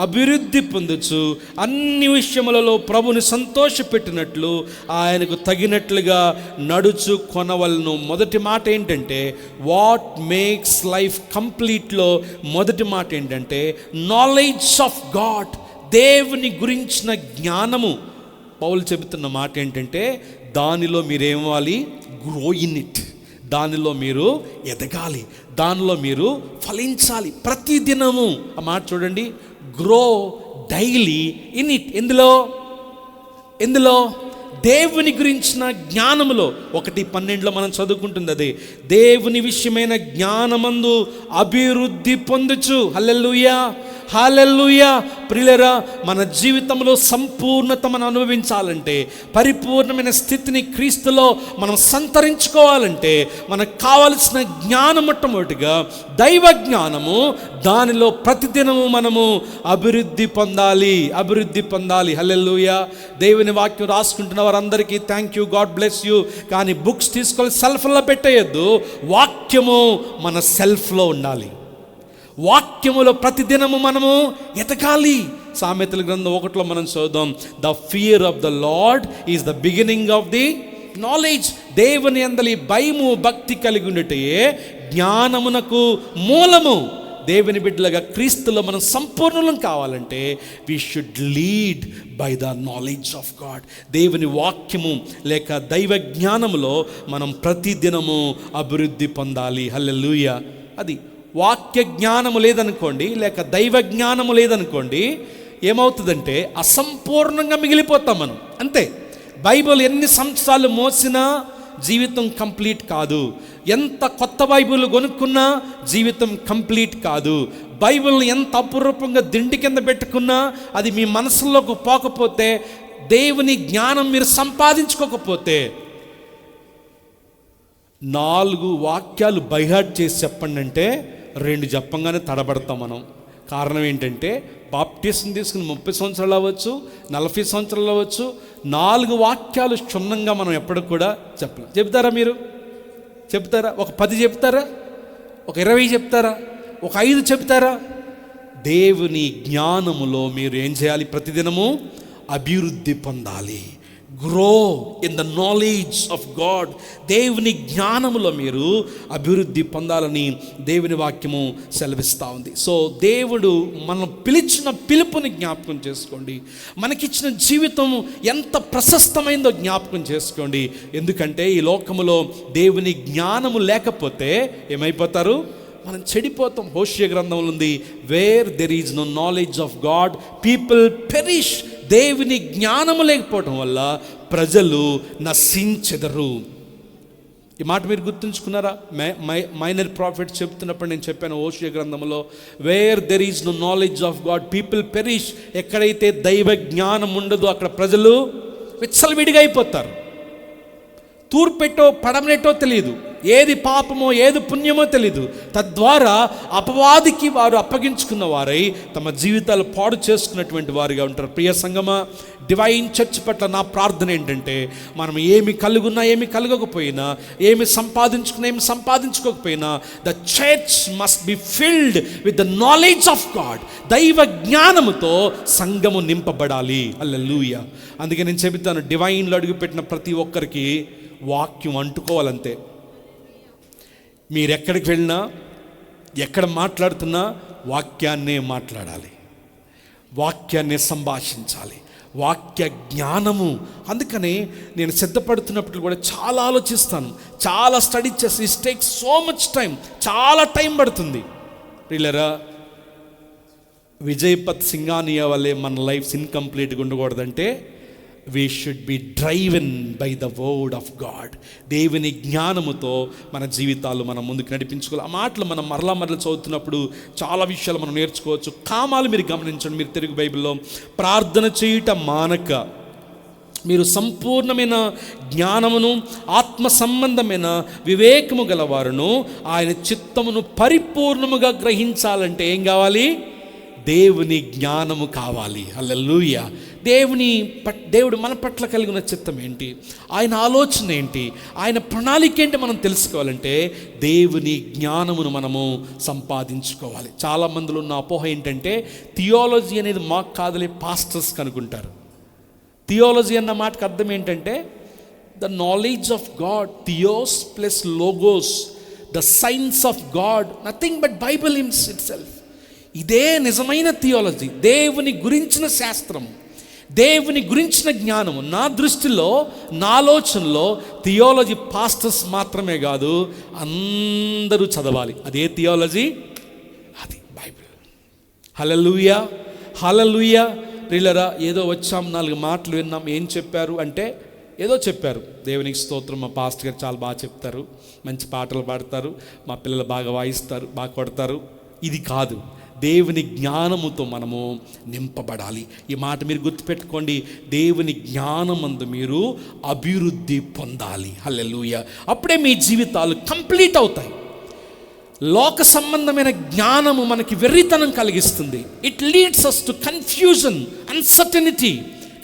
అభివృద్ధి పొందొచ్చు, అన్ని విషయములలో ప్రభుని సంతోషపెట్టినట్లు ఆయనకు తగినట్లుగా నడుచు కొనవలను. మొదటి మాట ఏంటంటే వాట్ మేక్స్ లైఫ్ కంప్లీట్లో మొదటి మాట ఏంటంటే నాలెడ్జ్ ఆఫ్ గాడ్. దేవుని గురించిన జ్ఞానము. పౌలు చెబుతున్న మాట ఏంటంటే దానిలో మీరేమవ్వాలి? Grow in it. దానిలో మీరు ఎదగాలి, దానిలో మీరు ఫలించాలి ప్రతిదినము. ఆ మాట చూడండి, గ్రో డైలీ ఇన్ ఇట్. ఎందులో? దేవుని గురించిన జ్ఞానములో. 1:12 మనం చదువుకుంటుంది అదే, దేవుని విషయమైన జ్ఞానమందు అభివృద్ధి పొందొచ్చు. హల్లెలూయా, హల్లెలూయా. ప్రియులారా, మన జీవితంలో సంపూర్ణత మనం అనుభవించాలంటే, పరిపూర్ణమైన స్థితిని క్రీస్తులో మనం సంతరించుకోవాలంటే మనకు కావలసిన జ్ఞానం మొట్టమొదటిగా దైవ జ్ఞానము. దానిలో ప్రతిదినము మనము అభివృద్ధి పొందాలి. హల్లెలూయా. దేవుని వాక్యం రాసుకుంటున్న వారందరికీ thank you, God bless you. కానీ బుక్స్ తీసుకొని సెల్ఫ్లో పెట్టేయద్దు. వాక్యము మన సెల్ఫ్లో ఉండాలి. వాక్యములో ప్రతిదినము మనము ఎదగాలి. సామెతల గ్రంథం 1లో మనం చదువుదాం, the fear of the lord is the beginning of the knowledge. దేవుని యందలి భయము భక్తి కలిగి ఉండటే జ్ఞానమునకు మూలము. దేవుని బిడ్డలుగా క్రీస్తులో మనం సంపూర్ణం కావాలంటే we should lead by the knowledge of God. దేవుని వాక్యము లేక దైవ జ్ఞానములో మనం ప్రతిదినము అభివృద్ధి పొందాలి. హల్లెలూయా. అది వాక్య జ్ఞానము లేదనుకోండి, లేక దైవ జ్ఞానము లేదనుకోండి, ఏమవుతుందంటే అసంపూర్ణంగా మిగిలిపోతాం మనం, అంతే. బైబిల్ ఎన్ని సంవత్సరాలు మోసినా జీవితం కంప్లీట్ కాదు. ఎంత కొత్త బైబిల్ కొనుక్కున్నా జీవితం కంప్లీట్ కాదు. బైబిల్ని ఎంత అపురూపంగా దిండి కింద పెట్టుకున్నా అది మీ మనసులోకి పోకపోతే, దేవుని జ్ఞానం మీరు సంపాదించుకోకపోతే, 4 వాక్యాలు బైహార్ట్ చేసి చెప్పండి అంటే 2 చెప్పంగానే తడబడతాం మనం. కారణం ఏంటంటే బాప్టిజం తీసుకుని 30 సంవత్సరాలు అవ్వచ్చు, 40 సంవత్సరాలు అవ్వచ్చు, 4 వాక్యాలు క్షుణ్ణంగా మనం ఎప్పటికి కూడా చెప్పలేం. చెప్తారా మీరు? చెప్తారా? ఒక 10 చెప్తారా? ఒక 20 చెప్తారా? ఒక 5 చెప్తారా? దేవుని జ్ఞానములో మీరు ఏం చేయాలి? ప్రతిదినము అభివృద్ధి పొందాలి. Grow in the knowledge of God. దేవుని జ్ఞానములో మీరు అభివృద్ధి పొందాలని దేవుని వాక్యము సెలవిస్తూ ఉంది. సో దేవుడు మనం పిలిచిన పిలుపుని జ్ఞాపకం చేసుకోండి. మనకిచ్చిన జీవితం ఎంత ప్రశస్తమైందో జ్ఞాపకం చేసుకోండి. ఎందుకంటే ఈ లోకములో దేవుని జ్ఞానము లేకపోతే ఏమైపోతారు? మనం చెడిపోతాం. హోషేయ గ్రంథంలో ఉంది, where there is no knowledge of God people perish. దేవుని జ్ఞానము లేకపోవడం వల్ల ప్రజలు నశించెదరు. ఈ మాట మీరు గుర్తుంచుకున్నారా? మైనర్ ప్రాఫిట్ చెప్తున్నప్పుడు నేను చెప్పాను హోషేయ గ్రంథంలో, where there is no knowledge of God people perish. ఎక్కడైతే దైవ జ్ఞానం ఉండదో అక్కడ ప్రజలు విచ్చలవిడిగా అయిపోతారు. తూర్పెట్టో పడమనెట్టో తెలియదు, ఏది పాపమో ఏది పుణ్యమో తెలీదు. తద్వారా అపవాదికి వారు అప్పగించుకున్న వారై తమ జీవితాలు పాడు చేసుకున్నటువంటి వారిగా ఉంటారు. ప్రియ సంగమా, డివైన్ చర్చ్ పట్ల నా ప్రార్థన ఏంటంటే, మనం ఏమి కలుగున్నా ఏమి కలగకపోయినా, ఏమి సంపాదించుకున్నా ఏమి సంపాదించుకోకపోయినా, the church must be filled with the knowledge of God. దైవ జ్ఞానముతో సంఘము నింపబడాలి. హల్లెలూయా. అందుకే నేను చెబుతాను, డివైన్లో అడుగుపెట్టిన ప్రతి ఒక్కరికి వాక్యం అంటుకోవాలంతే. మీరెక్కడికి వెళ్ళినా, ఎక్కడ మాట్లాడుతున్నా వాక్యాన్నే మాట్లాడాలి, వాక్యాన్నే సంభాషించాలి, వాక్య జ్ఞానము. అందుకని నేను సిద్ధపడుతున్నప్పుడు కూడా చాలా ఆలోచిస్తాను, చాలా స్టడీ చేసి. It takes so much time, చాలా టైం పడుతుంది. ప్రియులారా, విజయపత్ సింగానియా వల్లే మన lifes ఇన్కంప్లీట్గా ఉండకూడదంటే we should be driven by the word of God. దేవుని జ్ఞానముతో మన జీవితాలు మనం ముందుకు నడిపించుకోవాలి. ఆ మాటలు మనం మరలా చదువుతున్నప్పుడు చాలా విషయాలు మనం నేర్చుకోవచ్చు. కామాలు మీరు గమనించండి. మీరు తెలుగు బైబిల్లో ప్రార్థన చేయుట మానక మీరు సంపూర్ణమైన జ్ఞానమును ఆత్మ సంబంధమైన వివేకము గలవారును ఆయన చిత్తమును పరిపూర్ణముగా గ్రహించాలంటే ఏం కావాలి? దేవుని జ్ఞానము కావాలి. హల్లెలూయా. దేవుడు మన పట్ల కలిగిన చిత్తం ఏంటి, ఆయన ఆలోచన ఏంటి, ఆయన ప్రణాళిక ఏంటి మనం తెలుసుకోవాలంటే దేవుని జ్ఞానమును మనము సంపాదించుకోవాలి. చాలామందిలో ఉన్న అపోహ ఏంటంటే, థియాలజీ అనేది మాకు కాదులే, పాస్టర్స్ కనుకుంటారు. థియాలజీ అన్న మాటకు అర్థం ఏంటంటే the knowledge of God. Theos plus logos, the science of God, nothing but Bible it self. ఇదే నిజమైన థియాలజీ, దేవుని గురించిన శాస్త్రము, దేవుని గురించిన జ్ఞానము. నా దృష్టిలో, నా ఆలోచనలో థియాలజీ పాస్టర్స్ మాత్రమే కాదు, అందరూ చదవాలి. అదే థియాలజీ, అది బైబిల్. హల్లెలూయా, హల్లెలూయా. ప్రియులారా, ఏదో వచ్చాం, 4 మాటలు విన్నాం, ఏం చెప్పారు అంటే ఏదో చెప్పారు. దేవునికి స్తోత్రం. మా పాస్టర్ గారు చాలా బాగా చెప్తారు, మంచి పాటలు పాడతారు, మా పిల్లలు బాగా వాయిస్తారు, బాగా కొడతారు. ఇది కాదు, దేవుని జ్ఞానముతో మనము నింపబడాలి. ఈ మాట మీరు గుర్తుపెట్టుకోండి. దేవుని జ్ఞానమందు మీరు అభివృద్ధి పొందాలి. హల్లెలూయా. అప్పుడే మీ జీవితాలు కంప్లీట్ అవుతాయి. లోక సంబంధమైన జ్ఞానము మనకి వెర్రితనం కలిగిస్తుంది. It leads us to confusion, uncertainty.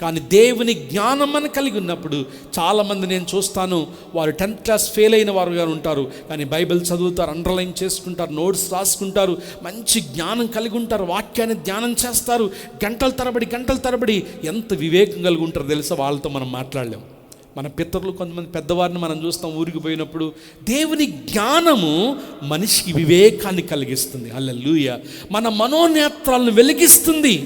కానీ దేవుని జ్ఞానం అని కలిగి ఉన్నప్పుడు చాలామంది నేను చూస్తాను, వారు 10th క్లాస్ ఫెయిల్ అయిన వారుగా ఉంటారు, కానీ బైబిల్ చదువుతారు, అండర్లైన్ చేసుకుంటారు, నోట్స్ రాసుకుంటారు, మంచి జ్ఞానం కలిగి ఉంటారు, వాక్యాన్ని ధ్యానం చేస్తారు, గంటల తరబడి ఎంత వివేకం కలిగి ఉంటారో తెలుసా. వాళ్ళతో మనం మాట్లాడలేం. మన పితరులు కొంతమంది పెద్దవారిని మనం చూస్తాం ఊరికి పోయినప్పుడు. దేవుని జ్ఞానము మనిషికి వివేకాన్ని కలిగిస్తుంది. హల్లెలూయా. మన మనోనేత్రాలను వెలిగిస్తుంది.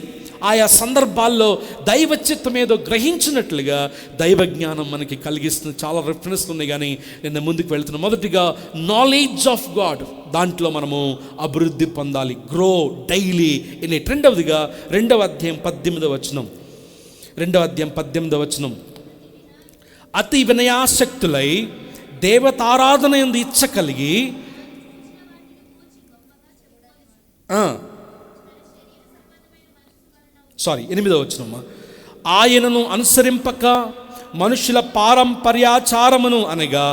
ఆయా సందర్భాల్లో దైవ చిత్తం ఏదో గ్రహించినట్లుగా దైవ జ్ఞానం మనకి కలిగిస్తుంది. చాలా రిఫరెన్స్లు ఉన్నాయి, కానీ నేను ముందుకు వెళ్తున్నాను. మొదటిగా నాలెడ్జ్ ఆఫ్ గాడ్, దాంట్లో మనము అభివృద్ధి పొందాలి, గ్రో డైలీ ఇన్ ఇట్. రెండవదిగా 2వ అధ్యాయం 18వ వచనం, 2వ అధ్యాయం 18వ వచనం, అతి వినయాసక్తులై దేవతారాధన యందు ఇచ్చ కలిగి 8వ వచనమ్మా, ఆయనను అనుసరింపక మనుషుల పారంపర్యాచారమును అనగా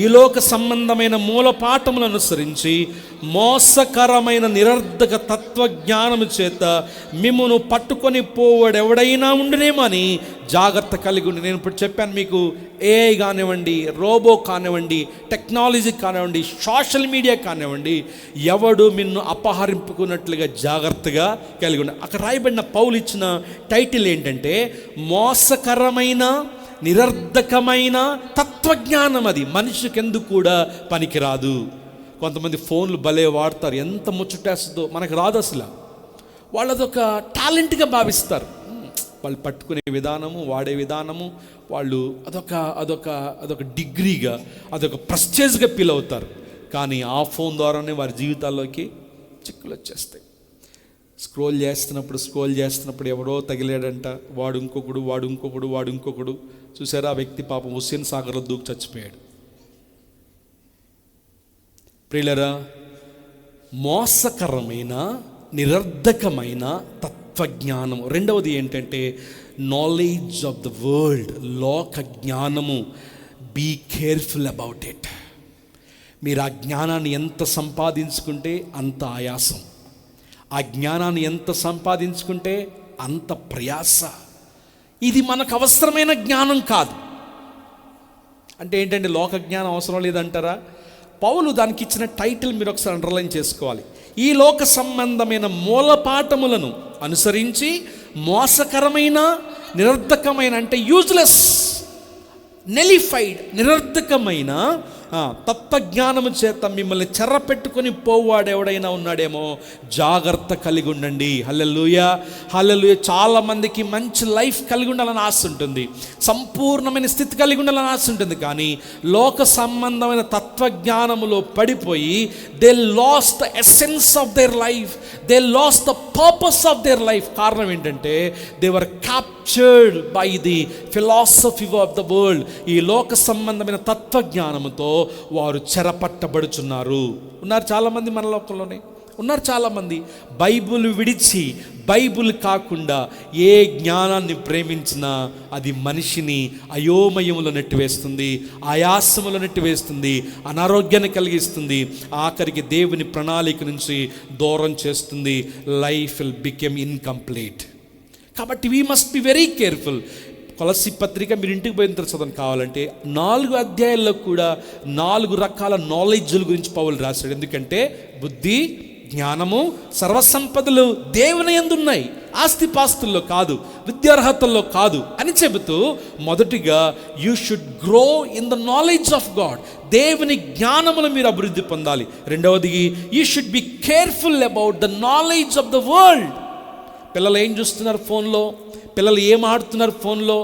ఈ లోక సంబంధమైన మూలపాఠములను అనుసరించి మోసకరమైన నిరర్ధక తత్వజ్ఞానము చేత మిమ్మును పట్టుకొని పోవడెవడైనా ఉండునేమో అని జాగ్రత్త కలిగి ఉండి. నేను ఇప్పుడు చెప్పాను మీకు, ఏఐ కానివ్వండి, రోబో కానివ్వండి, టెక్నాలజీ కానివ్వండి, సోషల్ మీడియా కానివ్వండి, ఎవడు మిన్ను అపహరింపుకున్నట్లుగా జాగ్రత్తగా కలిగి ఉండి. అక్కడ రాయబడిన పౌలు ఇచ్చిన టైటిల్ ఏంటంటే మోసకరమైన నిరర్ధకమైన తత్వజ్ఞానం. అది మనిషికి ఎందుకు కూడా పనికిరాదు. కొంతమంది ఫోన్లు భలే వాడతారు, ఎంత ముచ్చటేస్తుందో, మనకు రాదు అసలు. వాళ్ళు అదొక టాలెంట్గా భావిస్తారు. వాళ్ళు పట్టుకునే విధానము, వాడే విధానము, వాళ్ళు అదొక డిగ్రీగా, అదొక ప్రెస్టేజ్గా ఫీల్ అవుతారు. కానీ ఆ ఫోన్ ద్వారానే వారి జీవితాల్లోకి చిక్కులు వచ్చేస్తాయి. స్క్రోల్ చేస్తున్నప్పుడు ఎవడో తగిలాడంట, వాడు ఇంకొకడు. చూసారా, ఆ వ్యక్తి పాపం హుస్సేన్ సాగర్లో దూకి చచ్చిపోయాడు. ప్రియులరా, మోసకరమైన నిరర్ధకమైన తత్వజ్ఞానము. రెండవది ఏంటంటే నాలెడ్జ్ ఆఫ్ ద వరల్డ్, లోక జ్ఞానము. Be careful about it. మీరు ఆ జ్ఞానాన్ని ఎంత సంపాదించుకుంటే అంత ఆయాసం, ఆ జ్ఞానాన్ని ఎంత సంపాదించుకుంటే అంత ప్రయాస. ఇది మనకు అవసరమైన జ్ఞానం కాదు. అంటే ఏంటంటే లోక జ్ఞానం అవసరం లేదంటారా? పౌలు దానికి ఇచ్చిన టైటిల్ మీరు ఒకసారి అండర్లైన్ చేసుకోవాలి. ఈ లోక సంబంధమైన మూలపాఠములను అనుసరించి మోసకరమైన నిరర్ధకమైన, అంటే యూజ్లెస్, నెలిఫైడ్, నిరర్ధకమైన తత్వజ్ఞానము చేత మిమ్మల్ని చెర్ర పెట్టుకొని పోవాడు ఎవడైనా ఉన్నాడేమో, జాగ్రత్త కలిగి ఉండండి. హల్లెలూయా, హల్లెలూయా. చాలామందికి మంచి లైఫ్ కలిగి ఉండాలని ఆశ ఉంటుంది, సంపూర్ణమైన స్థితి కలిగి ఉండాలని ఆశ ఉంటుంది. కానీ లోక సంబంధమైన తత్వజ్ఞానములో పడిపోయి they last the essence of their life, they last the purpose of their life. కారణం ఏంటంటే they were captured by the philosophy of the world. ఈ లోక సంబంధమైన తత్వజ్ఞానముతో వారు చెరపట్టబడుచున్నారు. ఉన్నారు చాలామంది, మన లోకంలోనే ఉన్నారు చాలామంది. బైబిల్ విడిచి, బైబిల్ కాకుండా ఏ జ్ఞానాన్ని ప్రేమించినా అది మనిషిని అయోమయములో నెట్టివేస్తుంది, ఆయాసములో నెట్టివేస్తుంది, అనారోగ్యాన్ని కలిగిస్తుంది, ఆఖరికి దేవుని ప్రణాళిక నుంచి దూరం చేస్తుంది. Life will become incomplete. కాబట్టి we must be very careful. కొలస్సీ పత్రిక మీరు ఇంటికి పోయిన తర్వాత చదవని కావాలంటే 4 అధ్యాయాల్లో కూడా 4 రకాల నాలెడ్జ్ల గురించి పౌలు రాశాడు. ఎందుకంటే బుద్ధి, జ్ఞానము, సర్వసంపదలు దేవుని యందు ఉన్నాయి, ఆస్తిపాస్తుల్లో కాదు, విద్యార్హతల్లో కాదు అని చెబుతూ, మొదటిగా you should grow in the knowledge of God. దేవుని జ్ఞానమును మీరు అభివృద్ధి పొందాలి. రెండవది, you should be careful about the knowledge of the world. పిల్లలు ఏం చూస్తున్నారు ఫోన్లో, పిల్లలు ఏం ఆడుతున్నారు ఫోన్లో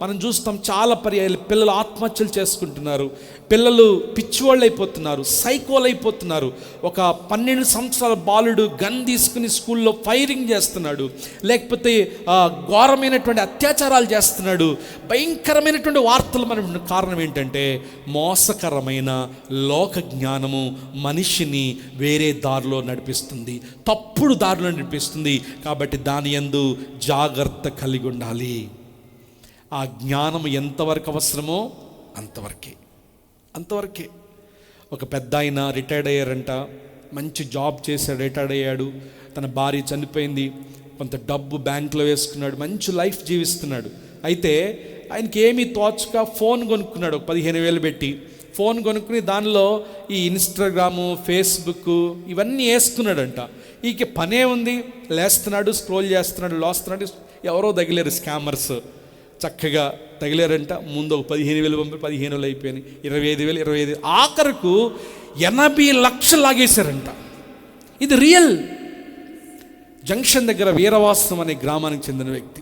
మనం చూస్తాం. చాలా పర్యాయాలు పిల్లలు ఆత్మహత్యలు చేసుకుంటున్నారు, పిల్లలు పిచ్చివాళ్ళు అయిపోతున్నారు, సైకోలు అయిపోతున్నారు. ఒక 12 సంవత్సరాల బాలుడు గన్ తీసుకుని స్కూల్లో ఫైరింగ్ చేస్తున్నాడు, లేకపోతే ఘోరమైనటువంటి అత్యాచారాలు చేస్తున్నాడు. భయంకరమైనటువంటి వార్తలు మనం. కారణం ఏంటంటే మోసకరమైన లోక జ్ఞానము మనిషిని వేరే దారిలో నడిపిస్తుంది, తప్పుడు దారిలో నడిపిస్తుంది. కాబట్టి దాని యందు జాగ్రత్త కలిగి ఉండాలి. ఆ జ్ఞానం ఎంతవరకు అవసరమో అంతవరకే. ఒక పెద్ద ఆయన రిటైర్డ్ అయ్యారంట, మంచి జాబ్ చేశాడు, రిటైర్డ్ అయ్యాడు. తన భార్య చనిపోయింది, కొంత డబ్బు బ్యాంకులో వేసుకున్నాడు, మంచి లైఫ్ జీవిస్తున్నాడు. అయితే ఆయనకి ఏమీ తోచక ఫోన్ కొనుక్కున్నాడు, 15,000 పెట్టి ఫోన్ కొనుక్కుని దానిలో ఈ ఇన్స్టాగ్రాము, ఫేస్బుక్ ఇవన్నీ వేసుకున్నాడంట. ఈకి పనే ఉంది, లేస్తున్నాడు, స్క్రోల్ చేస్తున్నాడు, లోస్తున్నాడు. ఎవరో తగిలేరు, స్కామర్స్ చక్కగా తగిలారంట. ముందు ఒక 15,000 పంపి 15,000 అయిపోయినాయి, 25,000, 25,000, ఆఖరకు 80 లక్షలు లాగేశారంట. ఇది రియల్. జంక్షన్ దగ్గర వీరవాసం అనే గ్రామానికి చెందిన వ్యక్తి.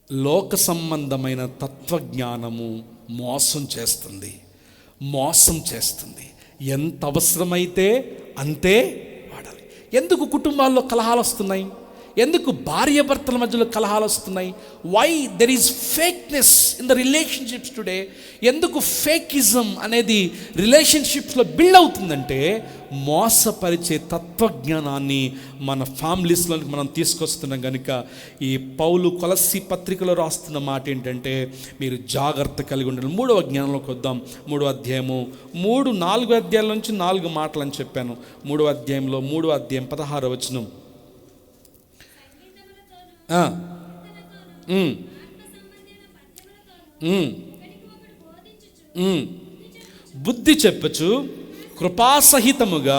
లోక సంబంధమైన తత్వజ్ఞానము మోసం చేస్తుంది. ఎంత అవసరమైతే అంతే వాడాలి. ఎందుకు కుటుంబాల్లో కలహాలు వస్తున్నాయి? ఎందుకు భార్యాభర్తల మధ్యలో కలహాలు వస్తున్నాయి? Why there is fakeness in the relationships today? ఎందుకు ఫేకిజం అనేది రిలేషన్షిప్స్లో బిల్డ్ అవుతుందంటే మోసపరిచే తత్వజ్ఞానాన్ని మన ఫ్యామిలీస్లోకి మనం తీసుకొస్తున్నాం కనుక ఈ పౌలు కొలస్సీ పత్రికలో రాస్తున్న మాట ఏంటంటే మీరు జాగ్రత్త కలిగి ఉండాలి. 3వ జ్ఞానంలోకి వద్దాం. 3వ అధ్యాయము 4 అధ్యాయాల నుంచి 4 మాటలు అని చెప్పాను. 3వ అధ్యాయంలో 3వ అధ్యాయం 16వ వచనం. బుద్ధి చెప్పచ్చు కృపాసహితముగా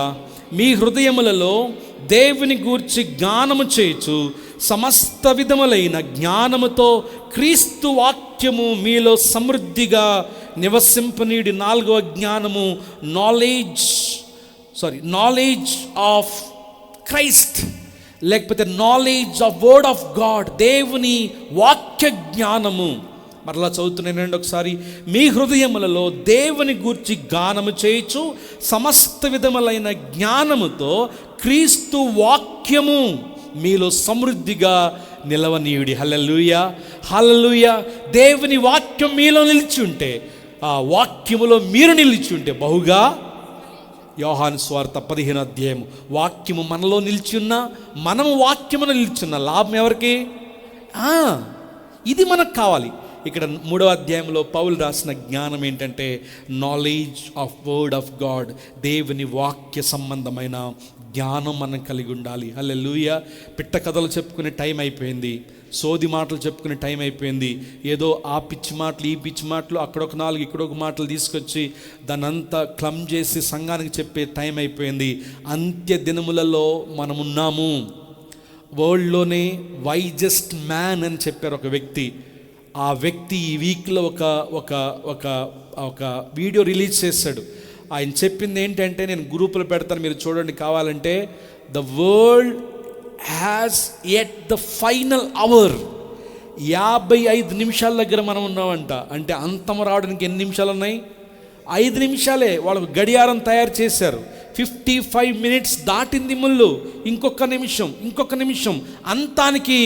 మీ హృదయములలో దేవుని గూర్చి జ్ఞానము చేయొచ్చు, సమస్త విధములైన జ్ఞానముతో క్రీస్తు వాక్యము మీలో సమృద్ధిగా నివసింపనీడి. 4వ జ్ఞానము నాలెడ్జ్ ఆఫ్ క్రైస్ట్, లేకపోతే knowledge of word of God, దేవుని వాక్య జ్ఞానము. మరలా చదువుతున్నానండి ఒకసారి. మీ హృదయములలో దేవుని గూర్చి గానము చేయొచ్చు, సమస్త విధములైన జ్ఞానముతో క్రీస్తు వాక్యము మీలో సమృద్ధిగా నిలవనీయుడి. హల్లెలూయా, హల్లెలూయా. దేవుని వాక్యం మీలో నిలిచి ఉంటే, ఆ వాక్యములో మీరు నిలిచి ఉంటే బహుగా. యోహాను సువార్త 15వ అధ్యాయము. వాక్యము మనలో నిలిచిన్నా, మనము వాక్యమును నిలిచిన్న లాభం ఎవరికి? ఇది మనకు కావాలి. ఇక్కడ 3వ అధ్యాయంలో పౌలు రాసిన జ్ఞానం ఏంటంటే knowledge of word of God, దేవుని వాక్య సంబంధమైన జ్ఞానం మనం కలిగి ఉండాలి. హల్లెలూయా. పిట్ట కథలు చెప్పుకునే టైం అయిపోయింది, సోది మాటలు చెప్పుకునే టైం అయిపోయింది. ఏదో ఆ పిచ్చి మాటలు ఈ పిచ్చి మాటలు, అక్కడొక 4 ఇక్కడొక మాటలు తీసుకొచ్చి దాన్ని అంతా క్లమ్ చేసి సంఘానికి చెప్పే టైం అయిపోయింది. అంత్య దినములలో మనమున్నాము. వరల్డ్లోనే వైజెస్ట్ మ్యాన్ అని చెప్పారు ఒక వ్యక్తి. ఆ వ్యక్తి ఈ వీక్లో ఒక వీడియో రిలీజ్ చేశాడు. ఆయన చెప్పింది ఏంటంటే, నేను గ్రూపులో పెడతాను, మీరు చూడండి కావాలంటే. The world has at the final hour, 55 నిమిషాల దగ్గర మనం ఉన్నామంట. అంటే అంతం రావడానికి ఎన్ని నిమిషాలు ఉన్నాయి? 5 నిమిషాలే. వాళ్ళకు గడియారం తయారు చేశారు. 55 మినిట్స్ దాటింది ముళ్ళు. ఇంకొక నిమిషం అంతానికి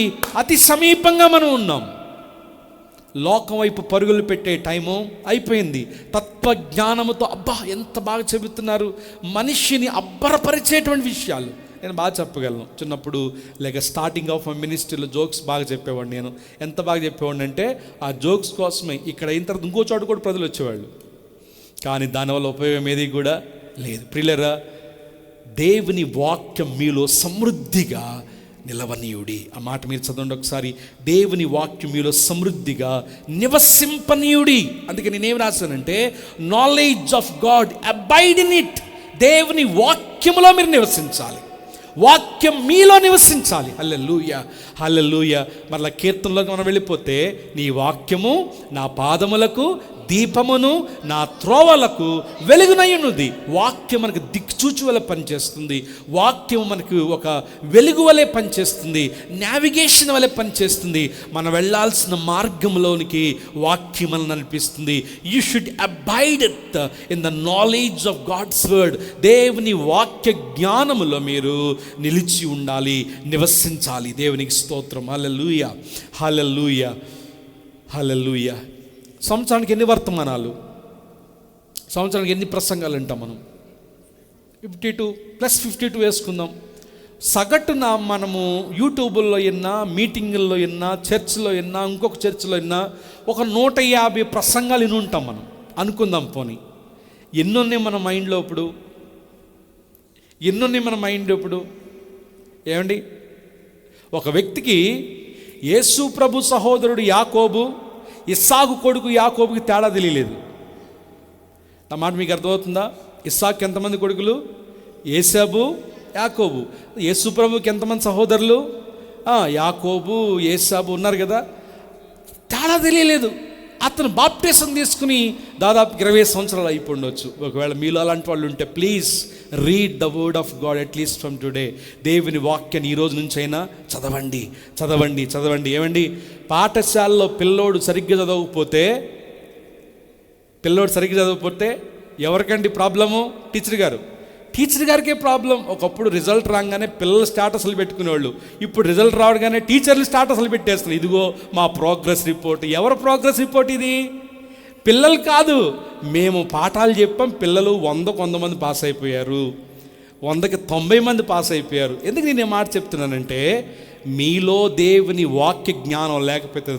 అతి సమీపంగా మనం ఉన్నాం. లోకం వైపు పరుగులు పెట్టే టైము అయిపోయింది. తత్వజ్ఞానముతో అబ్బా ఎంత బాగా చెబుతున్నారు, మనిషిని అబ్బరపరిచేటువంటి విషయాలు నేను బాగా చెప్పగలను. చిన్నప్పుడు లేక స్టార్టింగ్ ఆఫ్ మై మినిస్ట్రీలో జోక్స్ బాగా చెప్పేవాడిని. నేను ఎంత బాగా చెప్పేవాడిని అంటే ఆ జోక్స్ కోసమే ఇక్కడ అయిన తర్వాత ఇంకో చోట కూడా ప్రజలు వచ్చేవాళ్ళు. కానీ దానివల్ల ఉపయోగం ఏది కూడా లేదు. ప్రియులారా, దేవుని వాక్యం మీలో సమృద్ధిగా నిలవనీయుడి. ఆ మాట మీరు చదవండి ఒకసారి. దేవుని వాక్యం మీలో సమృద్ధిగా నివసింపనీయుడి. అందుకే నేనేం రాశానంటే knowledge of God abide in it. దేవుని వాక్యములో మీరు నివసించాలి, వాక్యం మీలో నివసించాలి. హల్లెలూయా, హల్లెలూయా. మరలా కీర్తనలోకి మనం వెళ్ళిపోతే, నీ వాక్యము నా పాదములకు దీపమును నా త్రోవలకు వెలుగునయ్యున్నది. వాక్యం మనకు దిక్చూచు వలె పనిచేస్తుంది. వాక్యం మనకు ఒక వెలుగు వలె పనిచేస్తుంది, నావిగేషన్ వలె పనిచేస్తుంది. మనం వెళ్ళాల్సిన మార్గంలోనికి వాక్యం మనల్ని నడిపిస్తుంది. You should abide in the knowledge of God's word. దేవుని వాక్య జ్ఞానములో మీరు నిలిచి ఉండాలి, నివసించాలి. దేవునికి స్తోత్రం. హల్లెలూయా, హల్లెలూయా, హల్లెలూయా. సంవత్సరానికి ఎన్ని వర్తమానాలు, సంవత్సరానికి ఎన్ని ప్రసంగాలు వింటాం మనం? 52 + 52 వేసుకుందాం. సగటున మనము యూట్యూబుల్లో విన్నా, మీటింగుల్లో విన్నా, చర్చ్లో విన్నా, ఇంకొక చర్చ్లో విన్నా ఒక 150 ప్రసంగాలు విని ఉంటాం మనం అనుకుందాం. పోనీ ఎన్నున్నాయి మన మైండ్లో ఇప్పుడు? ఏమండి, ఒక వ్యక్తికి యేసు ప్రభు సహోదరుడు యాకోబు, ఇస్సాకు కొడుకు యాకోబుకి తేడా తెలియలేదు. నా మాట మీకు అర్థమవుతుందా? ఇస్సాకు ఎంతమంది కొడుకులు? ఏసాబు, యాకోబు. యేసు ప్రభుకి ఎంతమంది సహోదరులు? యాకోబు, ఏసాబు ఉన్నారు కదా. తేడా తెలియలేదు. అతను బాప్టిజం తీసుకుని దాదాపు 20 సంవత్సరాలు అయిపోండొచ్చు. ఒకవేళ మీలో అలాంటి వాళ్ళు ఉంటే please read the word of God at least from today. దేవుని వాక్యాన్ని ఈ రోజు నుంచి అయినా చదవండి చదవండి చదవండి. ఏమండి, పాఠశాలలో పిల్లోడు సరిగ్గా చదవకపోతే ఎవరికండి ప్రాబ్లము? టీచర్ గారికే ప్రాబ్లం. ఒకప్పుడు రిజల్ట్ రాగానే పిల్లలు స్టాటస్లు పెట్టుకునేవాళ్ళు, ఇప్పుడు రిజల్ట్ రావగానే టీచర్లు స్టాటస్లు పెట్టేస్తారు. ఇదిగో మా ప్రోగ్రెస్ రిపోర్ట్. ఎవరు ప్రోగ్రెస్ రిపోర్ట్ ఇది? పిల్లలు కాదు, మేము పాఠాలు చెప్పాం, పిల్లలు 100కు 100 మంది పాస్ అయిపోయారు, 100కి 90 మంది పాస్ అయిపోయారు. ఎందుకు నేను ఈ మాట చెప్తున్నానంటే, మీలో దేవుని వాక్య జ్ఞానం లేకపోతే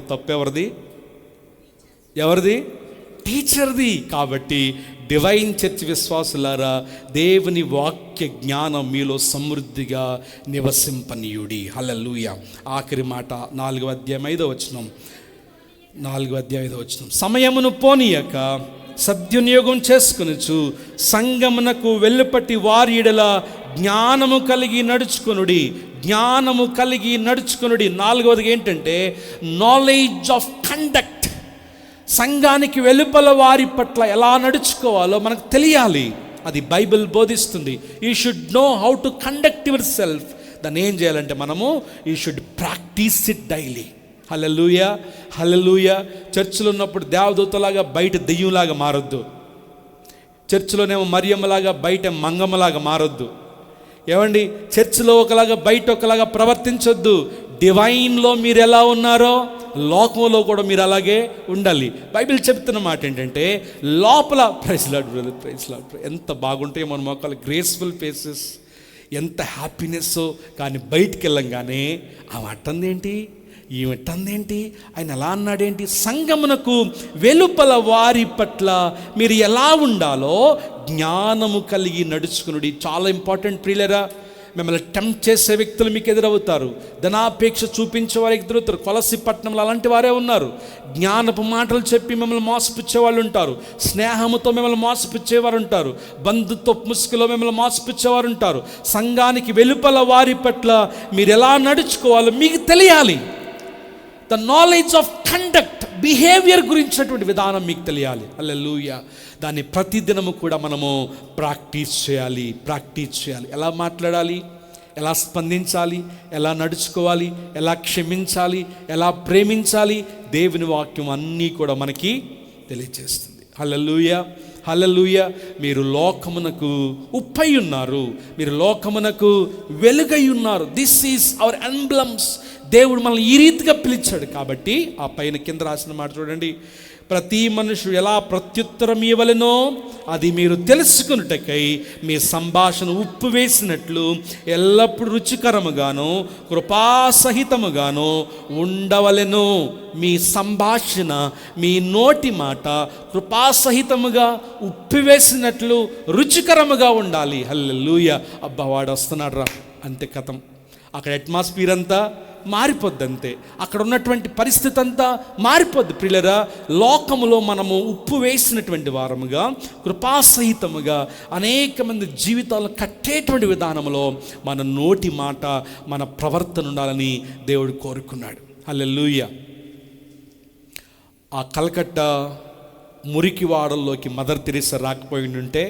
ఎవరిది? టీచర్ది. కాబట్టి డివైన్ చర్చ్ విశ్వాసులారా, దేవుని వాక్య జ్ఞానం మీలో సమృద్ధిగా నివసింపనీయుడి. హల్లెలూయా. ఆఖరి మాట 4వ అధ్యాయం 5వ వచనం. సమయమును పోనీయక సద్వినియోగం చేసుకొనుచు సంగమునకు వెలుపటి వారి ఎడల జ్ఞానము కలిగి నడుచుకొనుడి. 4వది ఏంటంటే నాలెడ్జ్ ఆఫ్ కండక్ట్. సంఘానికి వెలుపల వారి పట్ల ఎలా నడుచుకోవాలో మనకు తెలియాలి. అది బైబిల్ బోధిస్తుంది. You should know how to conduct yourself. దాన్ని ఏం చేయాలంటే మనము you should practise it daily. Hallelujah, hallelujah. చర్చిలో ఉన్నప్పుడు దేవదూతలాగా బయట దెయ్యంలాగా మారొద్దు. చర్చిలోనేమో మరియమ్మలాగా బయట మంగమ్మలాగా మారొద్దు. ఏమండి, చర్చిలో ఒకలాగా బయట ఒకలాగా ప్రవర్తించొద్దు. డివైన్లో మీరు ఎలా ఉన్నారో లోకంలో కూడా మీరు అలాగే ఉండాలి. బైబిల్ చెప్తున్న మాట ఏంటంటే, లోపల ప్రైజ్ లార్డ్ ఎంత బాగుంటాయో మన మొక్కలు, గ్రేస్ఫుల్ ఫేసెస్, ఎంత హ్యాపీనెస్. కానీ బయటికి వెళ్ళంగానే ఈమెట్టందేంటి, ఆయన ఎలా అన్నాడేంటి? సంగమునకు వెలుపల వారి పట్ల మీరు ఎలా ఉండాలో జ్ఞానము కలిగి నడుచుకునుడి. చాలా ఇంపార్టెంట్ ప్రియులరా. మిమ్మల్ని టెంప్ట్ చేసే వ్యక్తులు మీకు ఎదురవుతారు. ధనాపేక్ష చూపించే వారికి ఎదురవుతారు. కొలసి పట్టణంలో అలాంటి వారే ఉన్నారు. జ్ఞానపు మాటలు చెప్పి మిమ్మల్ని మోసపుచ్చే వాళ్ళు ఉంటారు. స్నేహముతో మిమ్మల్ని మోసపుచ్చేవారు ఉంటారు. బంధుత్వ ముసుగులో మిమ్మల్ని మోసపుచ్చేవారు ఉంటారు. సంఘానికి వెలుపల వారి పట్ల మీరు ఎలా నడుచుకోవాలో మీకు తెలియాలి. The knowledge of conduct, behaviour గురించినటువంటి విధానం మీకు తెలియాలి. హల్లెలూయా. దాన్ని ప్రతిదినము కూడా మనము ప్రాక్టీస్ చేయాలి. ఎలా మాట్లాడాలి, ఎలా స్పందించాలి, ఎలా నడుచుకోవాలి, ఎలా క్షమించాలి, ఎలా ప్రేమించాలి, దేవుని వాక్యం అన్నీ కూడా మనకి తెలియజేస్తుంది. హల్లెలూయా, హల్లెలూయా. మీరు లోకమునకు ఉప్పై ఉన్నారు, మీరు లోకమునకు వెలుగై ఉన్నారు. This is our emblems. దేవుడు మనల్ని ఈ రీతిగా పిలిచాడు. కాబట్టి ఆ పైన కింద రాసిన మాట చూడండి. ప్రతి మనుషుడు ఎలా ప్రత్యుత్తరం ఇవ్వలెనో అది మీరు తెలుసుకున్నటకై మీ సంభాషణ ఉప్పు వేసినట్లు ఎల్లప్పుడూ రుచికరముగాను కృపాసహితముగాను ఉండవలెను. మీ సంభాషణ, మీ నోటి మాట కృపాసహితముగా ఉప్పు వేసినట్లు రుచికరముగా ఉండాలి. హల్లెలూయా. అబ్బా, వాడు వస్తున్నాడు రా, అంతే కథం. అక్కడ అట్మాస్ఫియర్ అంతా మారిపోద్ది, అంతే. అక్కడ ఉన్నటువంటి పరిస్థితి అంతా మారిపోద్ది. ప్రియులరా, లోకములో మనము ఉప్పు వేసినటువంటి వారముగా కృపాసహితముగా అనేక మంది జీవితాలను కట్టేటువంటి విధానంలో మన నోటి మాట, మన ప్రవర్తన ఉండాలని దేవుడు కోరుకున్నాడు. హల్లెలూయా. ఆ కలకత్తా మురికి వాడల్లోకి మదర్ తెరీసా రాకపోయి ఉంటే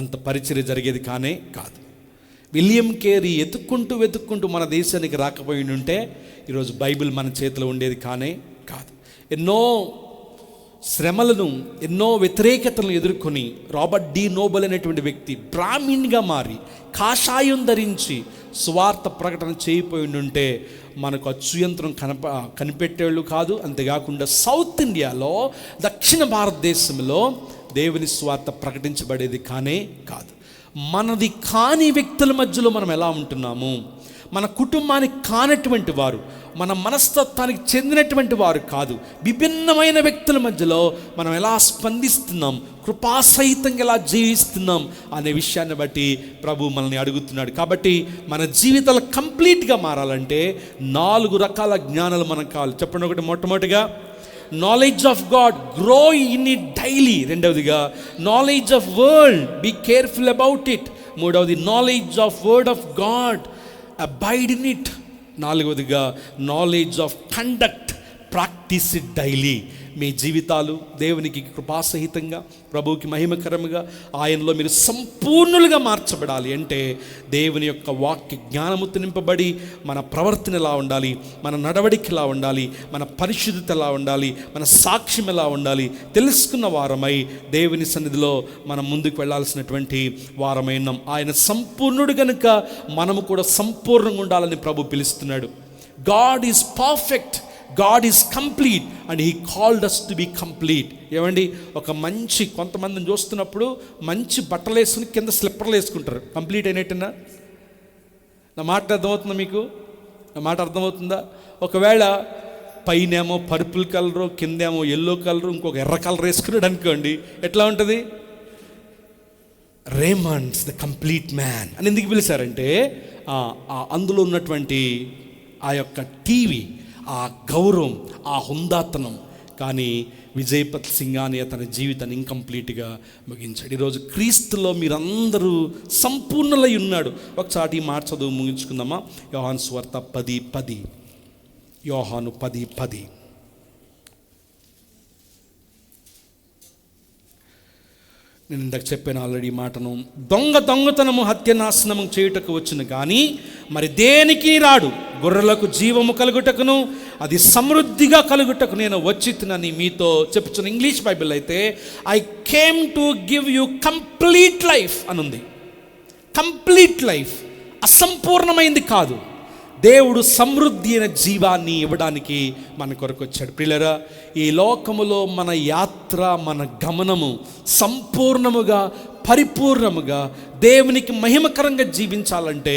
అంత పరిచర్య జరిగేది కానే కాదు. విలియం కేరీ వెతుక్కుంటూ మన దేశానికి రాకపోయి ఉంటే ఈరోజు బైబిల్ మన చేతిలో ఉండేది కానే కాదు. ఎన్నో శ్రమలను, ఎన్నో వ్యతిరేకతలను ఎదుర్కొని రాబర్ట్ డి నోబెల్ అనేటువంటి వ్యక్తి బ్రాహ్మణ్గా మారి కాషాయం ధరించి సువార్త ప్రకటన చేయపోయి ఉంటే మనకు అచ్చుయంత్రం కనిపెట్టేళ్ళు కాదు. అంతేకాకుండా సౌత్ ఇండియాలో, దక్షిణ భారతదేశంలో దేవుని సువార్త ప్రకటించబడేది కానే కాదు. మనది కాని వ్యక్తుల మధ్యలో మనం ఎలా ఉంటున్నాము, మన కుటుంబానికి కానటువంటి వారు, మన మనస్తత్వానికి చెందినటువంటి వారు కాదు, విభిన్నమైన వ్యక్తుల మధ్యలో మనం ఎలా స్పందిస్తున్నాం, కృపాసహితంగా ఎలా జీవిస్తున్నాం అనే విషయాన్ని బట్టి ప్రభు మనల్ని అడుగుతున్నాడు. కాబట్టి మన జీవితాలు కంప్లీట్గా మారాలంటే 4 రకాల జ్ఞానాలు మనకు కావాలి. చెప్పండి. ఒకటి, మొట్టమొదటిగా knowledge of God, grow in it daily. రెండవదిగా knowledge of world, be careful about it. మూడవది knowledge of word of God, abide in it. నాలుగవదిగా knowledge of conduct, practise it daily. మీ జీవితాలు దేవునికి కృపాసహితంగా, ప్రభువుకి మహిమకరముగా, ఆయనలో మీరు సంపూర్ణులుగా మార్చబడాలి అంటే దేవుని యొక్క వాక్య జ్ఞానముతో నింపబడి మన ప్రవర్తన ఎలా ఉండాలి, మన నడవడిక ఎలా ఉండాలి, మన పరిశుద్ధత ఎలా ఉండాలి, మన సాక్ష్యం ఎలా ఉండాలి తెలుసుకున్న వారమై దేవుని సన్నిధిలో మనం ముందుకు వెళ్ళాల్సినటువంటి వారమైనాం. ఆయన సంపూర్ణుడు కనుక మనము కూడా సంపూర్ణంగా ఉండాలని ప్రభు పిలుస్తున్నాడు. God is perfect, God is complete and he called us to be complete. ఏమండి, ఒక మంచి కొంతమందిని చూస్తున్నప్పుడు మంచి బట్టలు వేసుకుని కింద స్లిప్పర్లు వేసుకుంటారు, కంప్లీట్ అయినట్టున్నా. నా మాట అర్థమవుతుందా మీకు? నా మాట అర్థమవుతుందా? ఒకవేళ పైనేమో పర్పుల్ కలరు, కిందేమో ఎల్లో కలరు, ఇంకొక ఎర్ర కలర్ వేసుకున్నాడు అనుకోండి, ఎట్లా ఉంటుంది? రేమండ్స్ ద కంప్లీట్ మ్యాన్ అని ఎందుకు పిలిచారంటే అందులో ఉన్నటువంటి ఆ యొక్క టీవీ, ఆ గౌరవం, ఆ హుందాతనం. కానీ విజయపత్ సింగాని తన జీవితాన్ని ఇంకంప్లీట్గా ముగించాడు. ఈరోజు క్రీస్తులో మీరందరూ సంపూర్ణులై ఉన్నాడు. ఒకసారి ఈ మాట చదువు ముగించుకుందామా? యోహాను సువార్త 10:10. యోహాను 10:10. నేను ఇందాక చెప్పాను ఆల్రెడీ మాటను. దొంగతనము హత్యనాశనము చేయుటకు వచ్చును కానీ మరి దేనికి రాడు. గొర్రెలకు జీవము కలుగుటకును అది సమృద్ధిగా కలుగుటకు నేను వచ్చినని మీతో చెప్పుచున్న ఇంగ్లీష్ బైబిల్ అయితే I came to give you complete life అనుంది. కంప్లీట్ లైఫ్, అసంపూర్ణమైంది కాదు. దేవుడు సమృద్ధి అయిన జీవాన్ని ఇవ్వడానికి మన కొరకు వచ్చాడు. ప్రియులారా, ఈ లోకములో మన యాత్ర, మన గమనము సంపూర్ణముగా, పరిపూర్ణముగా దేవునికి మహిమకరంగా జీవించాలంటే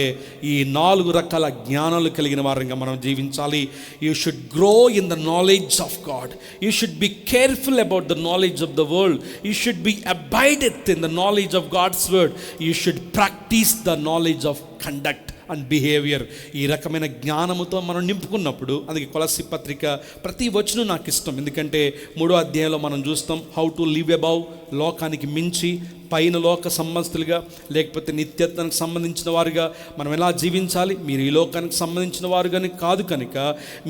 ఈ 4 రకాల జ్ఞానాలు కలిగిన వారంగా మనం జీవించాలి. You should grow in the knowledge of God. You should be careful about the knowledge of the world. You should be abided in the knowledge of God's word. You should practise the knowledge of conduct and behaviour. ఈ రకమైన జ్ఞానముతో మనం నింపుకున్నప్పుడు, అందుకే కొలస్సీ పత్రిక ప్రతి వచనం నాకు ఇష్టం. ఎందుకంటే 3వ అధ్యాయంలో మనం చూస్తాం హౌ టు లివ్ అబౌవ్, లోకానికి మించి, పైన లోక సంబంధితులుగా లేకపోతే నిత్యత్వానికి సంబంధించిన వారుగా మనం ఎలా జీవించాలి. మీరు ఈ లోకానికి సంబంధించిన వారుగానే కాదు కనుక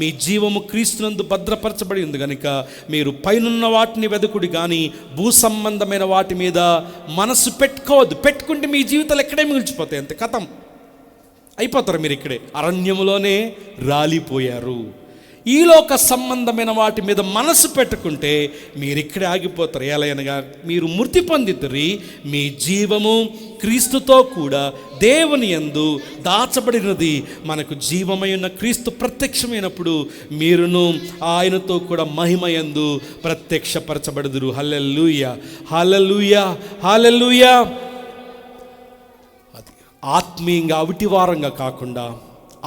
మీ జీవము క్రీస్తునందు భద్రపరచబడి ఉంది కనుక మీరు పైనున్న వాటిని వెదకుడి కానీ భూ సంబంధమైన వాటి మీద మనసు పెట్టుకోవద్దు. పెట్టుకుంటే మీ జీవితాలు ఎక్కడే మిగిల్చిపోతాయి, అంతే, కథం అయిపోతారు. మీరు ఇక్కడే అరణ్యములోనే రాలిపోయారు. ఈ లోక సంబంధమైన వాటి మీద మనసు పెట్టుకుంటే మీరు ఇక్కడే ఆగిపోతారు. ఎలాగనగా మీరు మృతి పొందితురి, మీ జీవము క్రీస్తుతో కూడా దేవుని యందు దాచబడినది. మనకు జీవమై ఉన్న క్రీస్తు ప్రత్యక్షమైనప్పుడు మీరును ఆయనతో కూడా మహిమయందు ప్రత్యక్షపరచబడుదురు. హల్లెలూయా, హల్లెలూయా, హల్లెలూయా. ఆత్మీయంగా అవిటివారంగా కాకుండా,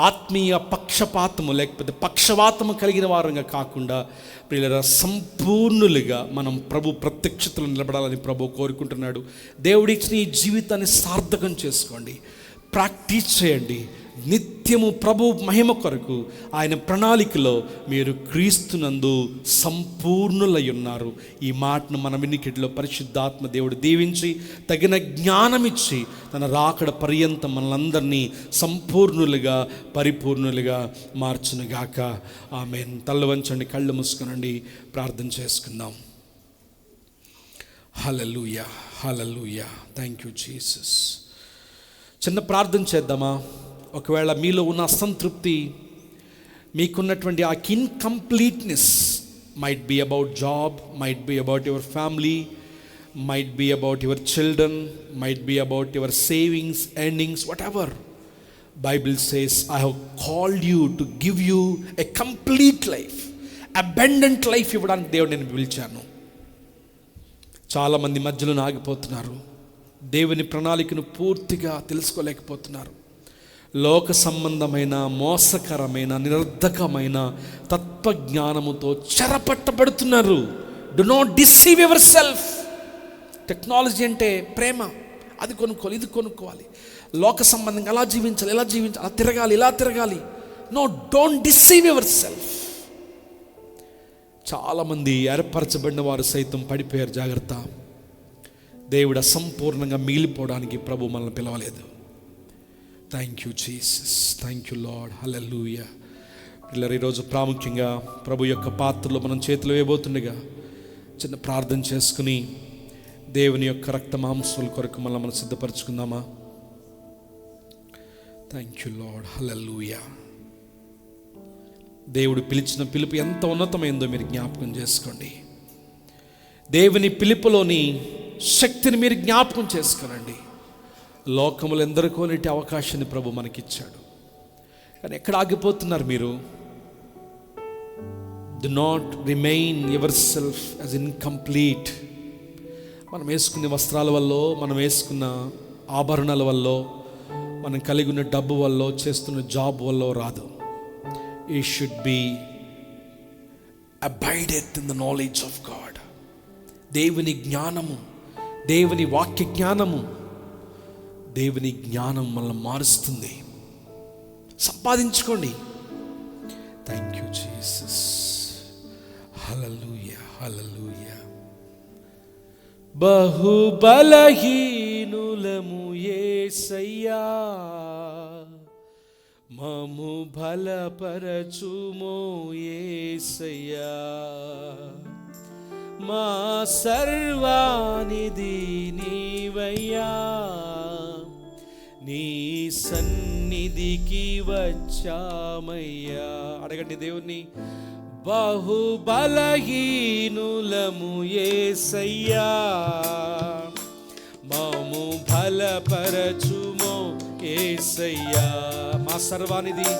ఆత్మీయ పక్షపాతము లేకపోతే పక్షవాతము కలిగిన వారంగా కాకుండా, ప్రియులారా, సంపూర్ణులుగా మనం ప్రభు ప్రత్యక్షతలో నిలబడాలని ప్రభు కోరుకుంటున్నాడు. దేవుడిచ్చిన ఈ జీవితాన్ని సార్థకం చేసుకోండి, ప్రాక్టీస్ చేయండి. నిత్యము ప్రభు మహిమ కొరకు ఆయన ప్రణాళికలో మీరు క్రీస్తునందు సంపూర్ణులై ఉన్నారు. ఈ మాటను మన వినికిడిలో పరిశుద్ధాత్మ దేవుడు దీవించి తగిన జ్ఞానమిచ్చి తన రాకడ పర్యంతం మనలందరినీ సంపూర్ణులుగా, పరిపూర్ణులుగా మార్చునుగాక. ఆమేన్. తల్ల వంచండి, కళ్ళు మూసుకునండి, ప్రార్థన చేసుకుందాం. Hallelujah, hallelujah. Thank you Jesus. చిన్న ప్రార్థన చేద్దామా? ఒకవేళ మీలో ఉన్న అసంతృప్తి, మీకున్నటువంటి ఆ incompleteness, might be about job, might be about your family, might be about your children, might be about your savings, earnings, whatever. Bible says I have called you to give you a complete life, abundant life ఇవ్వడానికి దేవుడు నేను పిలిచాను. చాలామంది మధ్యలో ఆగిపోతున్నారు, దేవుని ప్రణాళికను పూర్తిగా తెలుసుకోలేకపోతున్నారు. లోక సంబంధమైన, మోసకరమైన, నిరర్ధకమైన తత్వజ్ఞానముతో చెరపట్టబడుతున్నారు. Do not deceive yourself. Technology అంటే ప్రేమ, అది కొనుక్కోవాలి, ఇది కొనుక్కోవాలి, లోక సంబంధంగా అలా జీవించాలి, ఇలా జీవించాలి, అలా తిరగాలి, ఇలా తిరగాలి. No, don't deceive yourself. చాలామంది ఏర్పరచబడిన వారు సైతం పడిపోయారు. జాగ్రత్త. దేవుడు అసంపూర్ణంగా మిగిలిపోవడానికి ప్రభు మనల్ని పిలవలేదు. Thank you Jesus, thank you Lord. Hallelujah. పిల్లలు, ఈరోజు ప్రాముఖ్యంగా ప్రభు యొక్క పాత్రలో మనం చేతిలో వేయబోతుండగా చిన్న ప్రార్థన చేసుకుని దేవుని యొక్క రక్త మాంసాల కొరకు మనం సిద్ధపరచుకుందామా? Thank you Lord. హల్లెలూయా. దేవుడు పిలిచిన పిలుపు ఎంత ఉన్నతమైందో మీరు జ్ఞాపకం చేసుకోండి. దేవుని పిలుపులోని శక్తిని మీరు జ్ఞాపకం చేసుకోనండి. లోకములు ఎందరికోనేటి అవకాశాన్ని ప్రభు మనకిచ్చాడు. కానీ ఎక్కడ ఆగిపోతున్నారు మీరు? Do not remain your self as incomplete. మనం వేసుకునే వస్త్రాల వల్ల, మనం వేసుకున్న ఆభరణాల వల్ల, మనం కలిగి ఉన్న డబ్బు వల్ల, చేస్తున్న జాబ్ వల్ల రాదు. You should be abided in the knowledge of God. దేవుని జ్ఞానము, దేవుని వాక్య జ్ఞానము, దేవుని జ్ఞానం మనల్ని మారుస్తుంది. సంపాదించుకోండి. Thank you Jesus. Hallelujah, hallelujah. బహుబలహీనులము యేసయ్యా, మము బలపరచుమో యేసయ్యా. మా సర్వానిధి నీవయ్యా, నీ సన్నిధికి వచ్చామయ్యా. అడగండి దేవుణ్ణి. బహుబలహీనులము యేసయ్యా, మము బలపరచుమో యేసయ్యా. మా సర్వానిధి,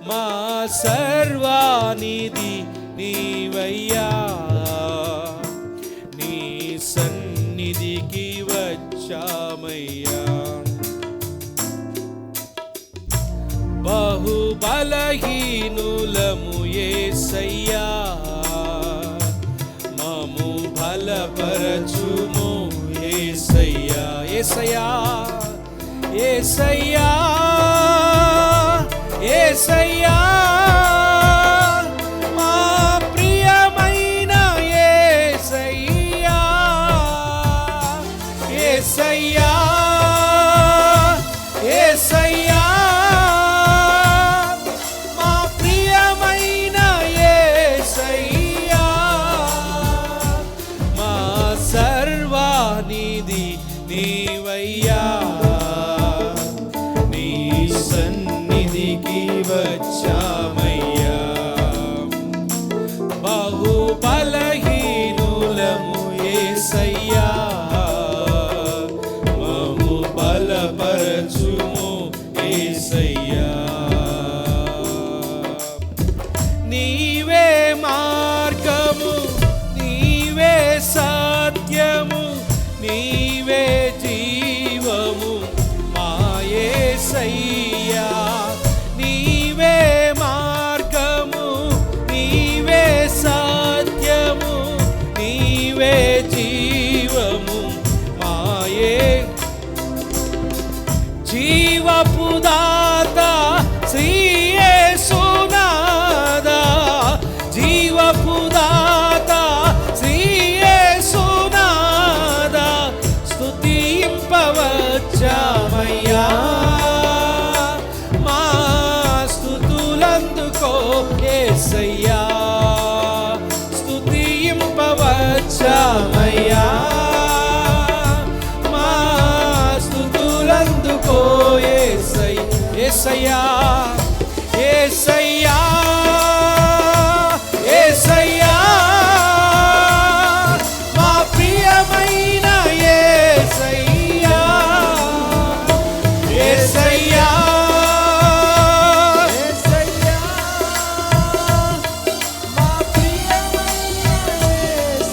మా సర్వానిధి నీవయ్యా, నీ సన్నిధికి వచ్చామయ్యా. బహుబలహీనులము యేసయ్యా, మము బలపరచుమో యేసయ్యా. యేసయ్యా, యేసయ్యా, యేసయ్యా, మా ప్రియమైన యేసయ్యా. యేసయ్యా, యేసయ్యా, నీవయ్యా, నీ సన్నిధికి వచ్చామయ్యా. బహుబలహీనులము యేసయ్యా, మము బలపరచుము యేసయ్యా. నీవే మార్గము, నీవే సత్యము, నీవే జీవము మా యేసయ్యా. నీవే మార్గము, నీవే సత్యము, నీవే జీవము మా జీవపు దాత శ్రీ యేసునాథా. జీవపు దాత శ్రీ యేసునాథా, స్తుతింపవచ్చామయ్యా. మా స్తుతులందుకో యేసయ్యా, స్తుతింపవచ్చామయ్యా. మా స్తుతులందుకో యేసయ్యా, యేసయ్యా, యేసయ్యా, మా ప్రియమైన యేసయ్యా. యేసయ్యా, యేసయ్యా, మా ప్రియమైన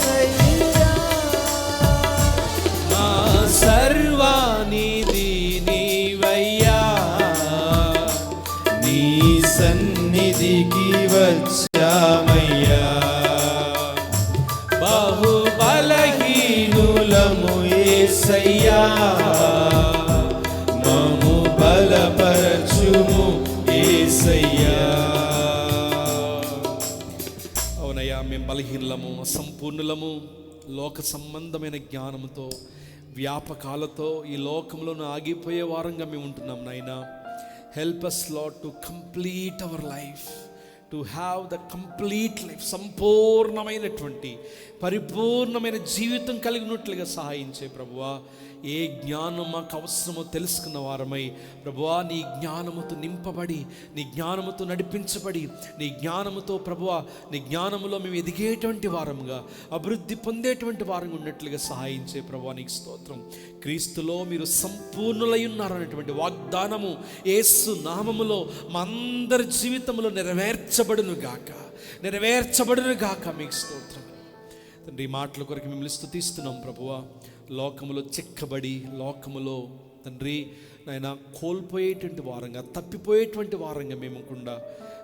యేసయ్యా. మా సర్వానిధి నీవయ్యా, నీ సన్నిధికి వచ్చామయ్యా. బహుబలహీనులము యేసయ్యా, మము బలపరచుము యేసయ్యా. అవునయ్యా, మేము బలహీనులము, అసంపూర్ణులము. లోక సంబంధమైన జ్ఞానంతో, వ్యాపకాలతో ఈ లోకంలోనూ ఆగిపోయే వారంగా మేము ఉంటున్నాం నాయనా. Help us Lord to complete our life, to have the complete life, సంపూర్ణమైనటువంటి పరిపూర్ణమైన జీవితం కలిగినట్లుగా సహాయించే ప్రభువా. ఏ జ్ఞానం మాకు అవసరమో తెలుసుకున్న వారమై ప్రభువా, నీ జ్ఞానముతో నింపబడి, నీ జ్ఞానముతో నడిపించబడి, నీ జ్ఞానముతో ప్రభువా, నీ జ్ఞానములో మేము ఎదిగేటువంటి వారముగా, అభివృద్ధి పొందేటువంటి వారంగా ఉన్నట్లుగా సహాయించే ప్రభువా, నీకు స్తోత్రం. క్రీస్తులో మీరు సంపూర్ణులై ఉన్నారనేటువంటి వాగ్దానము యేసు నామములో మా అందరి జీవితంలో నెరవేర్చబడును గాక. మీకు స్తోత్రం తండ్రి. ఈ మాటల కొరకు మిమ్మల్ని స్తుతిస్తున్నాం ప్రభువా. లోకములో చిక్కబడి, లోకములో తండ్రి నాయన కోల్పోయేటువంటి వారంగా, తప్పిపోయేటువంటి వారంగా మేముకుండా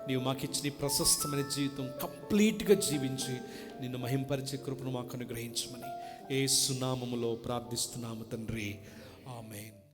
నీవు మాకు ఇచ్చిన ప్రశస్తమైన జీవితం కంప్లీట్గా జీవించి నిన్ను మహింపరిచే కృపను మాకు అనుగ్రహించమని యేసు నామములో ప్రార్థిస్తున్నాము తండ్రి. ఆమేన్.